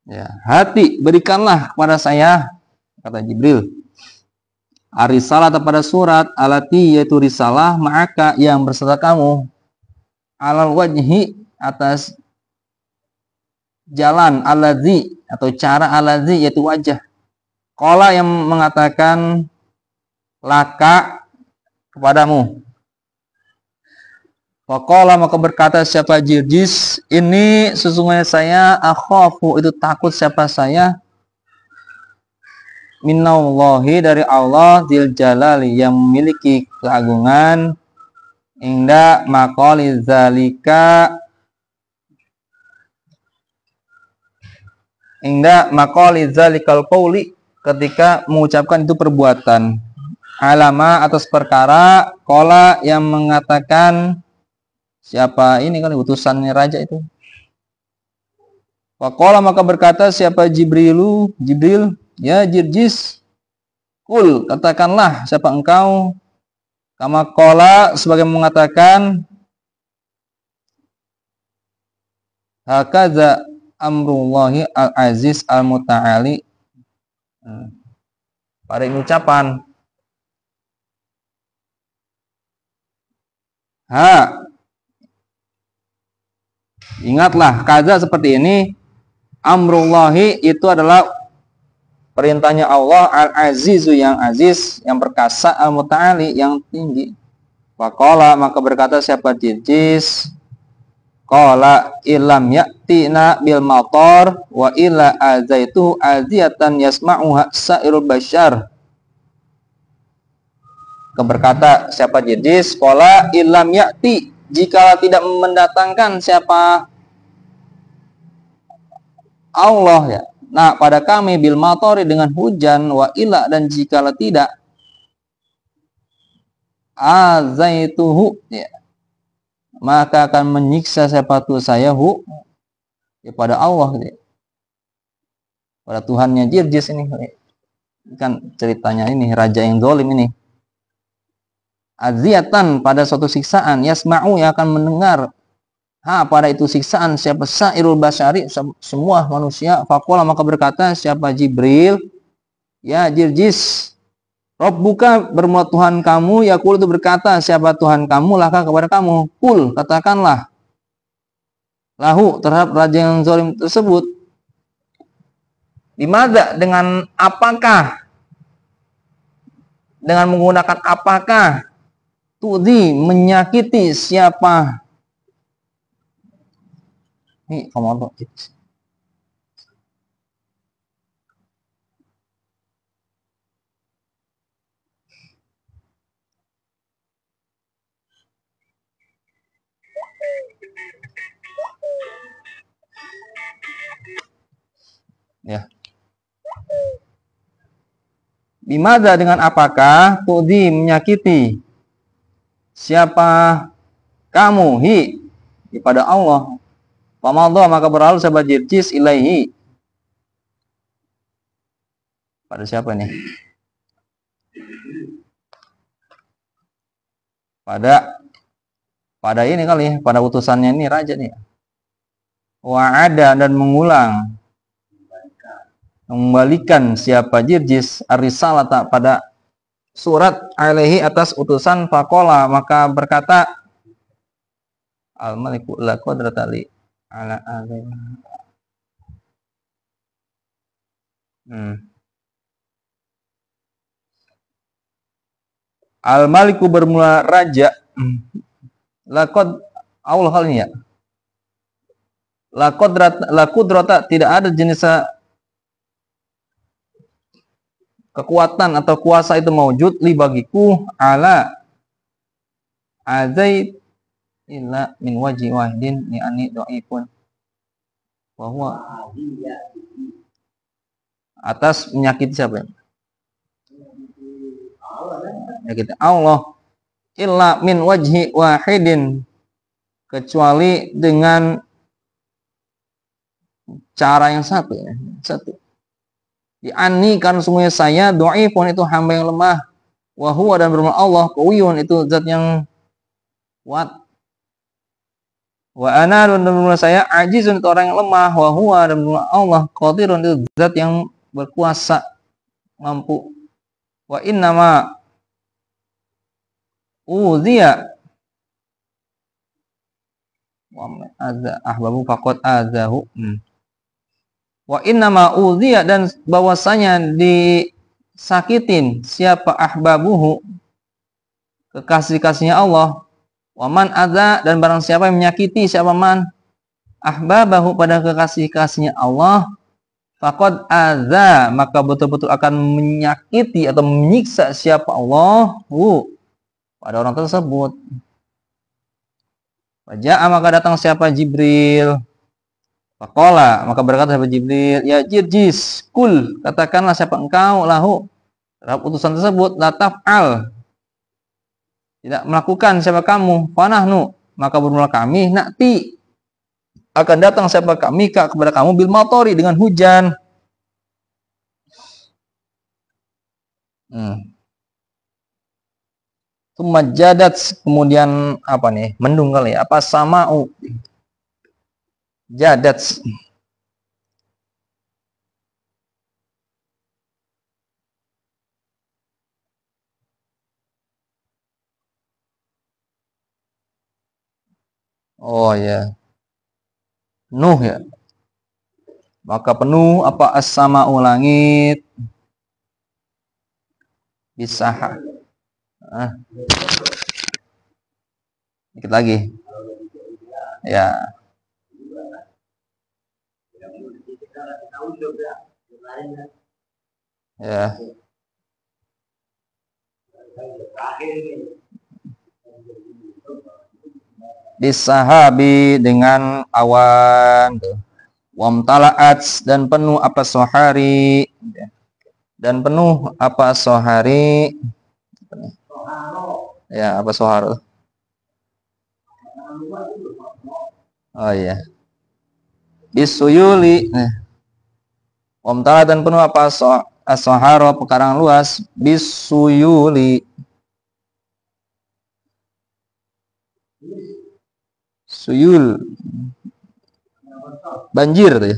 ya hati berikanlah kepada saya kata Jibril arisalah pada surat alati yaitu risalah maka yang berserta kamu alal wajhi atas jalan aladzi atau cara aladzi yaitu wajah. Qala yang mengatakan laka kepadamu. Faqala maka berkata siapa Jirjis ini sesungguhnya saya akhafu itu takut siapa saya minallahi dari Allah Dzil Jalali yang memiliki keagungan inda maqali zalika inda maqali dzalikal qauli, ketika mengucapkan itu perbuatan, alama atas perkara qala yang mengatakan siapa ini kan utusannya raja itu. Faqala maka berkata siapa Jibril, ya Jirjis, kul katakanlah siapa engkau, kama qala sebagai mengatakan, hakaza amrullahi al-aziz al-muta'ali, pada ini ucapan ingatlah kaza seperti ini, amrullahi itu adalah perintahnya Allah, al-azizu yang aziz, yang perkasa, al-muta'ali yang tinggi. Faqala maka berkata siapa Jirjis, qala ilam ya'tina bil matar wa illa azaitu aziyatan yasma'uha sa'irul basyar. Berkata siapa Jirjis, qala ilam ya'ti, jika tidak mendatangkan siapa Allah ya, nah pada kami bil matori dengan hujan, wa illa dan jikalau tidak azaituhu ya, maka akan menyiksa siapa tuh saya ya, pada Allah ya, pada Tuhannya Jirjis ini kan ceritanya ini raja yang zalim ini. Aziatan pada suatu siksaan, yasma'u yang akan mendengar pada itu siksaan siapa sa'irul basyari, semua manusia. Faqala maka berkata siapa Jibril, ya Jirjis, Rabbuka bermula Tuhan kamu, yaqul itu berkata siapa Tuhan kamu, laka kepada kamu, kul katakanlah lahu terhadap raja yang zalim tersebut, dimana dengan apakah, dengan menggunakan apakah, tudhi menyakiti siapa ini komodo ya. Bimada dengan apakah, tudhi menyakiti siapa kamu kepada Allah. Pamallah maka berlalu sahabat Jirjis ilaihi, pada siapa nih? Pada ini kali, pada utusannya ini raja nih. Wa'ada dan mengulang, mengembalikan siapa Jirjis ar-risalata pada surat alaihi atas utusan. Faqala maka berkata al-maliku la qadrata li ala azim. Al-maliku bermula raja, laqad Allah hal ini ya, la qudrata tidak ada jenis kekuatan atau kuasa itu maujud li bagiku ala azait illa min waji wahidin ni ani dhaifun bahwa atas menyakiti siapa ya? Menyakiti Allah, illa min wajhi wahidin, kecuali dengan cara yang satu ya, satu. Di'ani karena sungguhnya saya dhaifun itu hamba yang lemah, wa huwa dan bermula Allah qawiyun itu zat yang kuat, wa ana dan bermula saya ajizun itu orang yang lemah, wa huwa dan bermula Allah qadirun itu zat yang berkuasa mampu. Wa innama uziya wa azza ahbabu faqad azahu. Wa innama uziya dan bahwasanya disakitin siapa ahbabuhu kekasih-kasihnya Allah, wa man adza dan barang siapa yang menyakiti siapa man ahbabahu pada kekasih-kasihnya Allah, faqad adza maka betul-betul akan menyakiti atau menyiksa siapa Allah pada orang tersebut. Faja'a maka datang siapa Jibril, Faqala, maka berkata sahabat Jibril, ya Jirjis, kul, katakanlah siapa engkau lahu terhadap utusan tersebut, la taf'al, tidak melakukan siapa kamu, fanahnu, maka bermula kami, nakti, akan datang siapa kami kepada kamu bil matori dengan hujan. Tumajadat, kemudian apa nih? Mendung kali ya? Apa sama'u? Jadat. Oh ya. Penuh ya. Maka penuh apa as-sama'u langit bisaha. Dikit lagi. Ya. Ya. Bisahabi dengan awan. Wamtala'at dan penuh apa sohari. Dan penuh apa sohari. Ya, apa sohar? Oh iya. Bisuyuli. Wamtala dan penuh apa as-soharo pekarangan luas. Bisuyuli. Suyul. Banjir ya.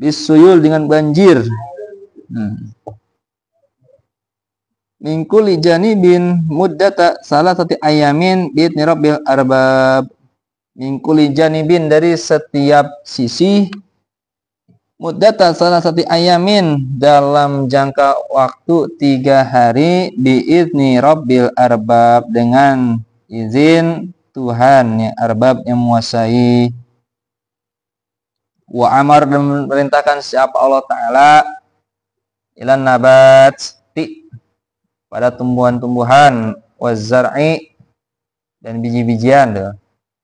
Bisuyul dengan banjir. Mingkuli janibin muddata salah satu ayamin bi'idni rabbil arbab. Mingkuli janibin dari setiap sisi, muddata salah satu ayamin dalam jangka waktu 3 hari bi'idni rabbil arbab dengan izin Tuhan ya arbab yang menguasai. Wa amar dan memerintahkan siapa Allah Ta'ala ilan nabat pada tumbuhan-tumbuhan wazar'i dan biji-bijian.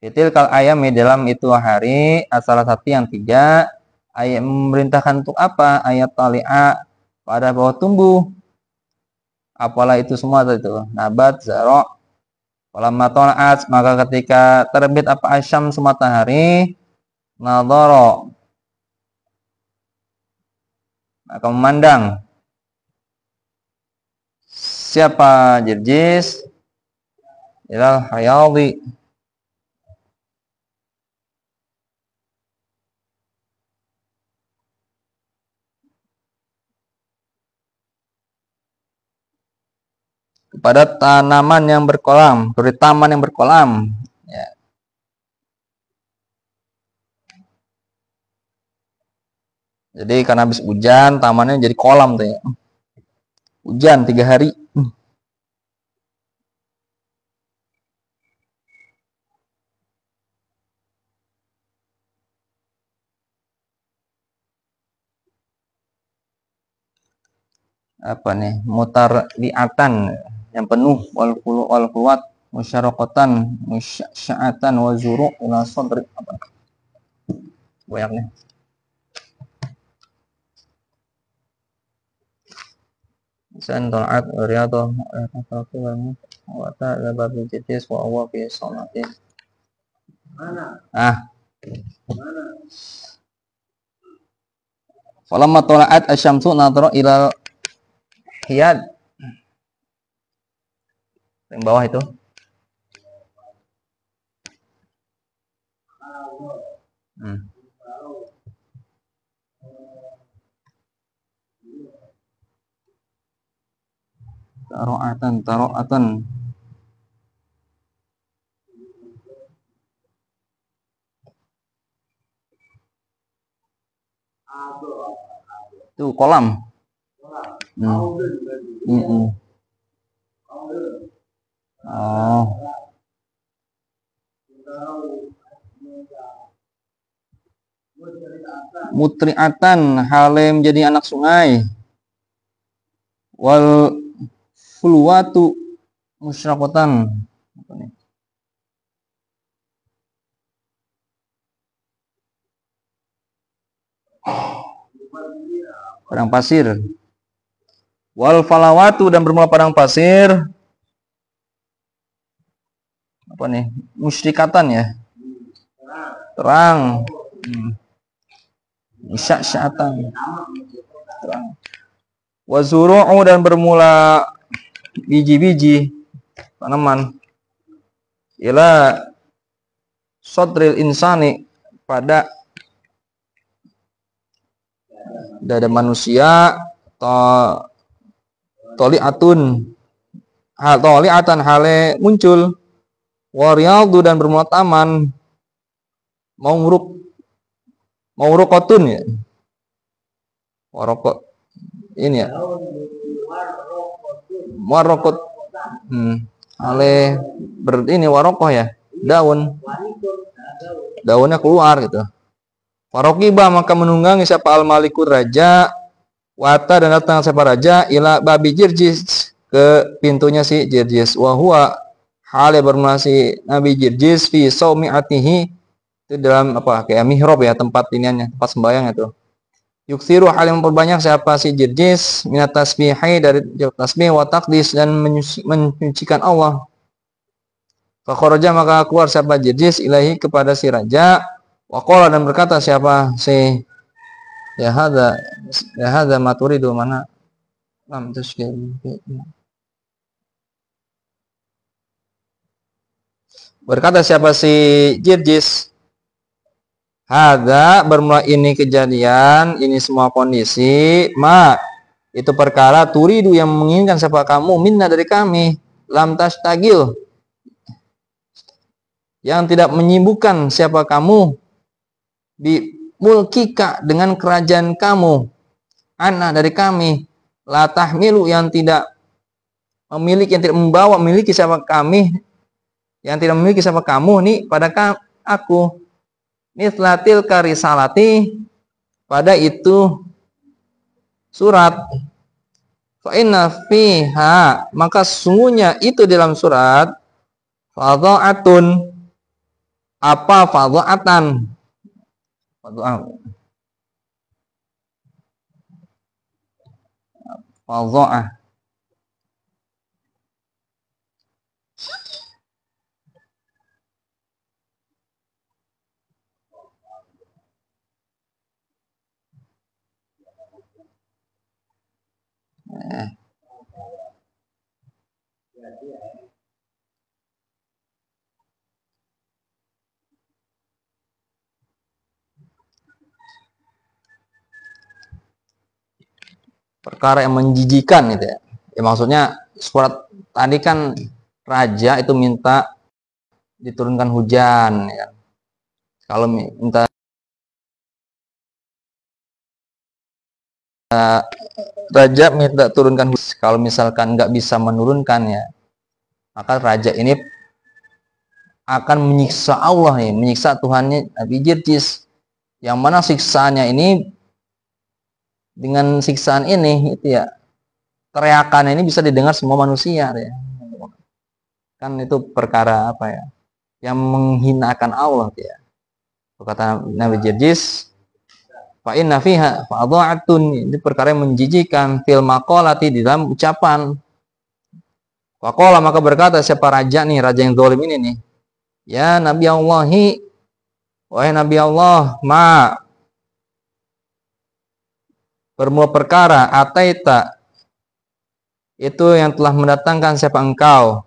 Fitil kal ayam dalam itu hari salah satu yang 3 ayat memerintahkan untuk apa? Ayat tali'a pada bawah tumbuh. Apalah itu semua itu nabat, zara'. Walamma tala'at maka ketika terbit apa asyam matahari nadhara maka memandang siapa Jirjis ilal hayadi kepada tanaman yang berkolam, dari taman yang berkolam ya. Jadi karena habis hujan tamannya jadi kolam tuh ya. Hujan 3 hari. Apa nih? Mutar liatan yang penuh wal quwat musyarakatan musyaatan wa zuru' ila sadri apa? Banyak nih. San ta'at riyadhah wa ta'ala babil jidis wa huwa fi salatin. Mana? Falamma tala'at asyamsu nadhara ila hiyad. Yang bawah itu. Taro'atan. Itu kolam. Oh. Mutri'atan halem jadi anak sungai. Wal fulwatu musyraqatan. Padang pasir. Wal falawatu dan bermula padang pasir. Apa nih? Musyrikatan ya. Terang. Isya-syatan. Terang. Wazuru'u dan bermula biji-biji tanaman. Ila sodril insani pada dada manusia toli'atun toli'atan hale muncul wariyadu dan bermula taman maurukotun ya warokot ini ya warokot hale ini warokoh ya daunnya keluar gitu. Farokiba maka menunggangi siapa al-malikur raja wata dan datang siapa raja ila babi Jirjis ke pintunya si Jirjis wa huwa hale bermula si Nabi Jirjis fi saumi'atihi itu dalam apa kayak mihrab ya tempat iniannya tempat sembahyang itu. Yuksiru hal yang memperbanyak siapa si Jirjis minat tasbihai dari tasbih wa taqdis dan menyucikan Allah. Fakharaja maka keluar siapa Jirjis ilahi kepada si raja waqala dan berkata siapa si ya hadza maturidu mana lam tashkil berkata siapa si Jirjis hadza bermula ini kejadian ini semua kondisi itu perkara turidu yang menginginkan siapa kamu minna dari kami lam tashtagil yang tidak menyibukkan siapa kamu di mulkika dengan kerajaan kamu ana dari kami la tahmilu yang tidak memiliki yang tidak membawa memiliki siapa kami yang tidak memiliki siapa kamu nih pada aku mislatil karisalati pada itu surat fa inna fiha maka sungguhnya itu dalam surat fadha'atun apa fadha'atan fadha'ah perkara yang menjijikan gitu ya. Ya maksudnya surat tadi kan raja itu minta diturunkan hujan ya. Kalau minta raja minta turunkan hujan, kalau misalkan nggak bisa menurunkan ya, maka raja ini akan menyiksa Allah nih, menyiksa Tuhannya Nabi Jirjis. Yang mana siksaannya ini dengan siksaan ini itu ya teriakan ini bisa didengar semua manusia ya. Kan itu perkara apa ya yang menghinakan Allah ya. Kata Nabi Jirjis fa inna fiha fadha'atun ini perkara yang menjijikan fil maqalati di dalam ucapan. Waqala maka berkata siapa raja nih raja yang zalim ini nih ya Nabi Allahi wahai Nabi Allah bermula perkara ataita itu yang telah mendatangkan siapa engkau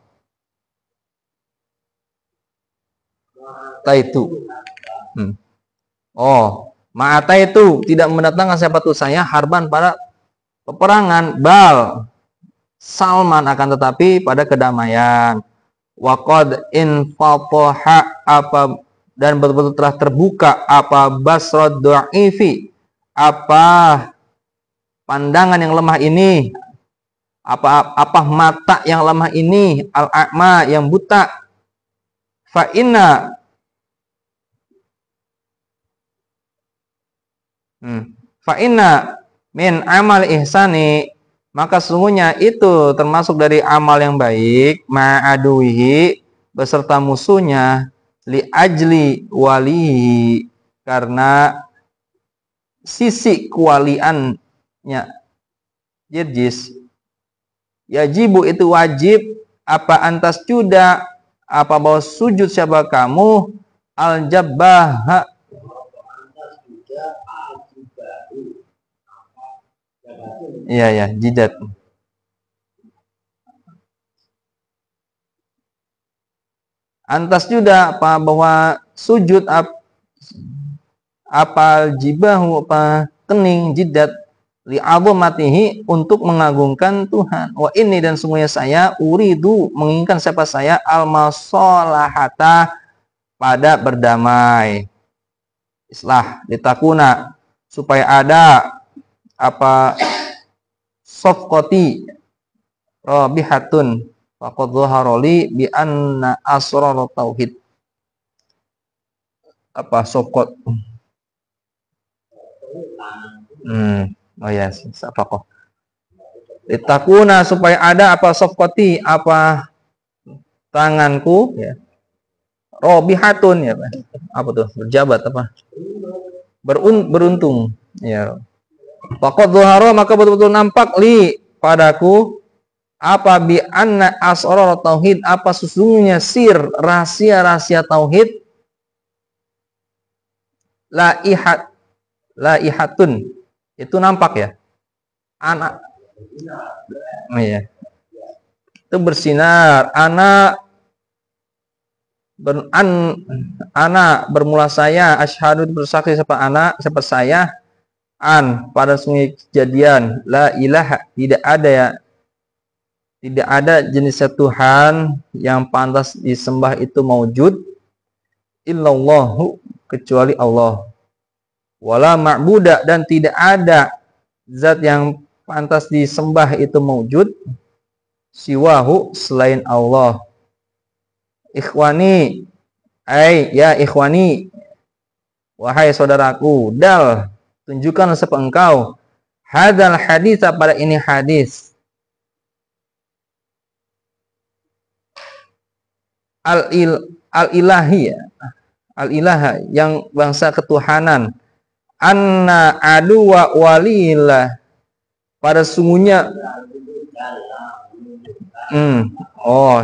taitu ma'ata itu tidak mendatangkan siapa tuh saya harban pada peperangan bal salman akan tetapi pada kedamaian waqad infataha apa dan betul-betul telah terbuka apa basrad du'ifi apa pandangan yang lemah ini apa mata yang lemah ini al-a'ma yang buta fa inna min amal ihsani maka sungguhnya itu termasuk dari amal yang baik ma'aduhi beserta musuhnya li ajli walihi karena sisi kewaliannya Jirjis, yajibu itu wajib apa antas juda apa bahwa sujud siapa kamu al-jabbah. Iya ya, jidat. Antas juga apa bahwa sujud apa jibahu apa kening jidat li azamatihi untuk mengagungkan Tuhan. Wa ini dan semuanya saya uridu menginginkan siapa saya al-masolahata pada berdamai. Islah ditakuna supaya ada apa sofkoti rabihatun faqad dhahara li bi anna asrar tauhid. Apa sofkot? Oh ya, safaqah. Ditakuna supaya ada apa sofkoti apa tanganku ya. Rabihatun ya, apa tuh? Berjabat apa? Beruntung ya. Faqad dhahara maka betul-betul nampak li padaku apa bi anna asrar tauhid apa sesungguhnya sir rahasia-rahasia tauhid laihatun itu nampak ya. Anak iya. Itu bersinar anak bermula saya asyhadu bersaksi siapa anak siapa saya pada sungai kejadian la ilaha tidak ada ya tidak ada jenis Tuhan yang pantas disembah itu maujud illallahu kecuali Allah wala ma'buda dan tidak ada zat yang pantas disembah itu maujud siwahu selain Allah. Ikhwani ya ikhwani wahai saudaraku dal tunjukkan siapa engkau hadzal hadits pada ini hadis al-ilahi al-ilaha yang bangsa ketuhanan anna adu wa walillah pada sungguhnya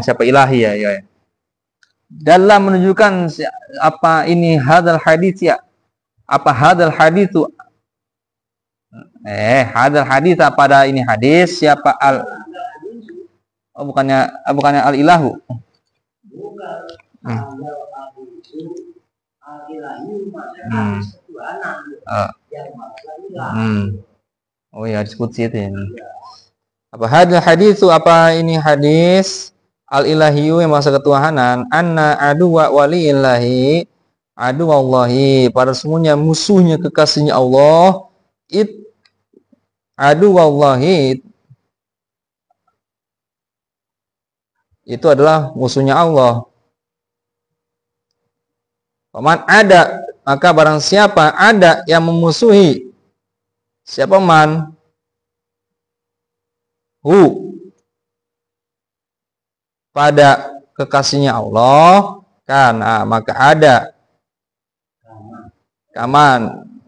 siapa ilahi ya dalam menunjukkan apa ini hadzal hadits ya apa hadzal haditsu hadzal hadits pada ini hadis siapa bukannya al ilahu oh ya disebut situ ini apa hadzal haditsu apa ini hadis al-ilahiyu yang masa ketuhanan anna aduwa waliillahi aduwallahi pada semuanya musuhnya kekasihnya Allah aduwallahi itu adalah musuhnya Allah. Paman ada maka barang siapa ada yang memusuhi siapa man pada kekasihnya Allah maka ada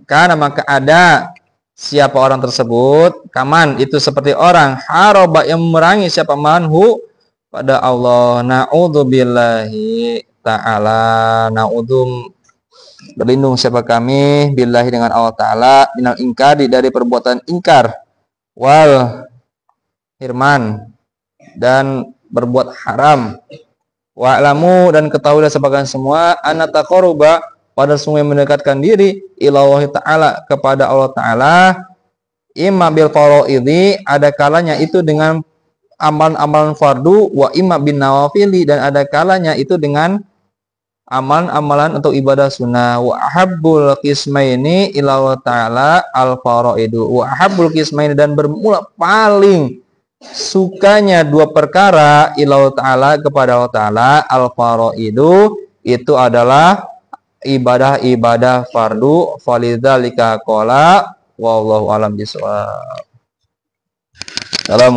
karena maka ada siapa orang tersebut kaman itu seperti orang haroba yang memerangi siapa manhu pada Allah na'udzubillahi ta'ala berlindung siapa kami billahi dengan Allah ta'ala minal ingkari dari perbuatan ingkar wal hirman dan berbuat haram wa'lamu dan ketahuilah sebagian semua anna taqarruba pada sungguh mendekatkan diri ilallahi ta'ala kepada Allah ta'ala imma bil faraidhi ada kalanya itu dengan amalan-amalan fardu wa imma bin nawafili dan ada kalanya itu dengan amalan-amalan atau ibadah sunnah wa ahabbul qismaini ilallah ta'ala al faraidu wa ahabbul qismaini dan bermula paling sukanya dua perkara ilallah ta'ala kepada Allah ta'ala al faraidu itu adalah ibadah-ibadah fardu falidzalika qala wallahu alam bisawab. Assalamualaikum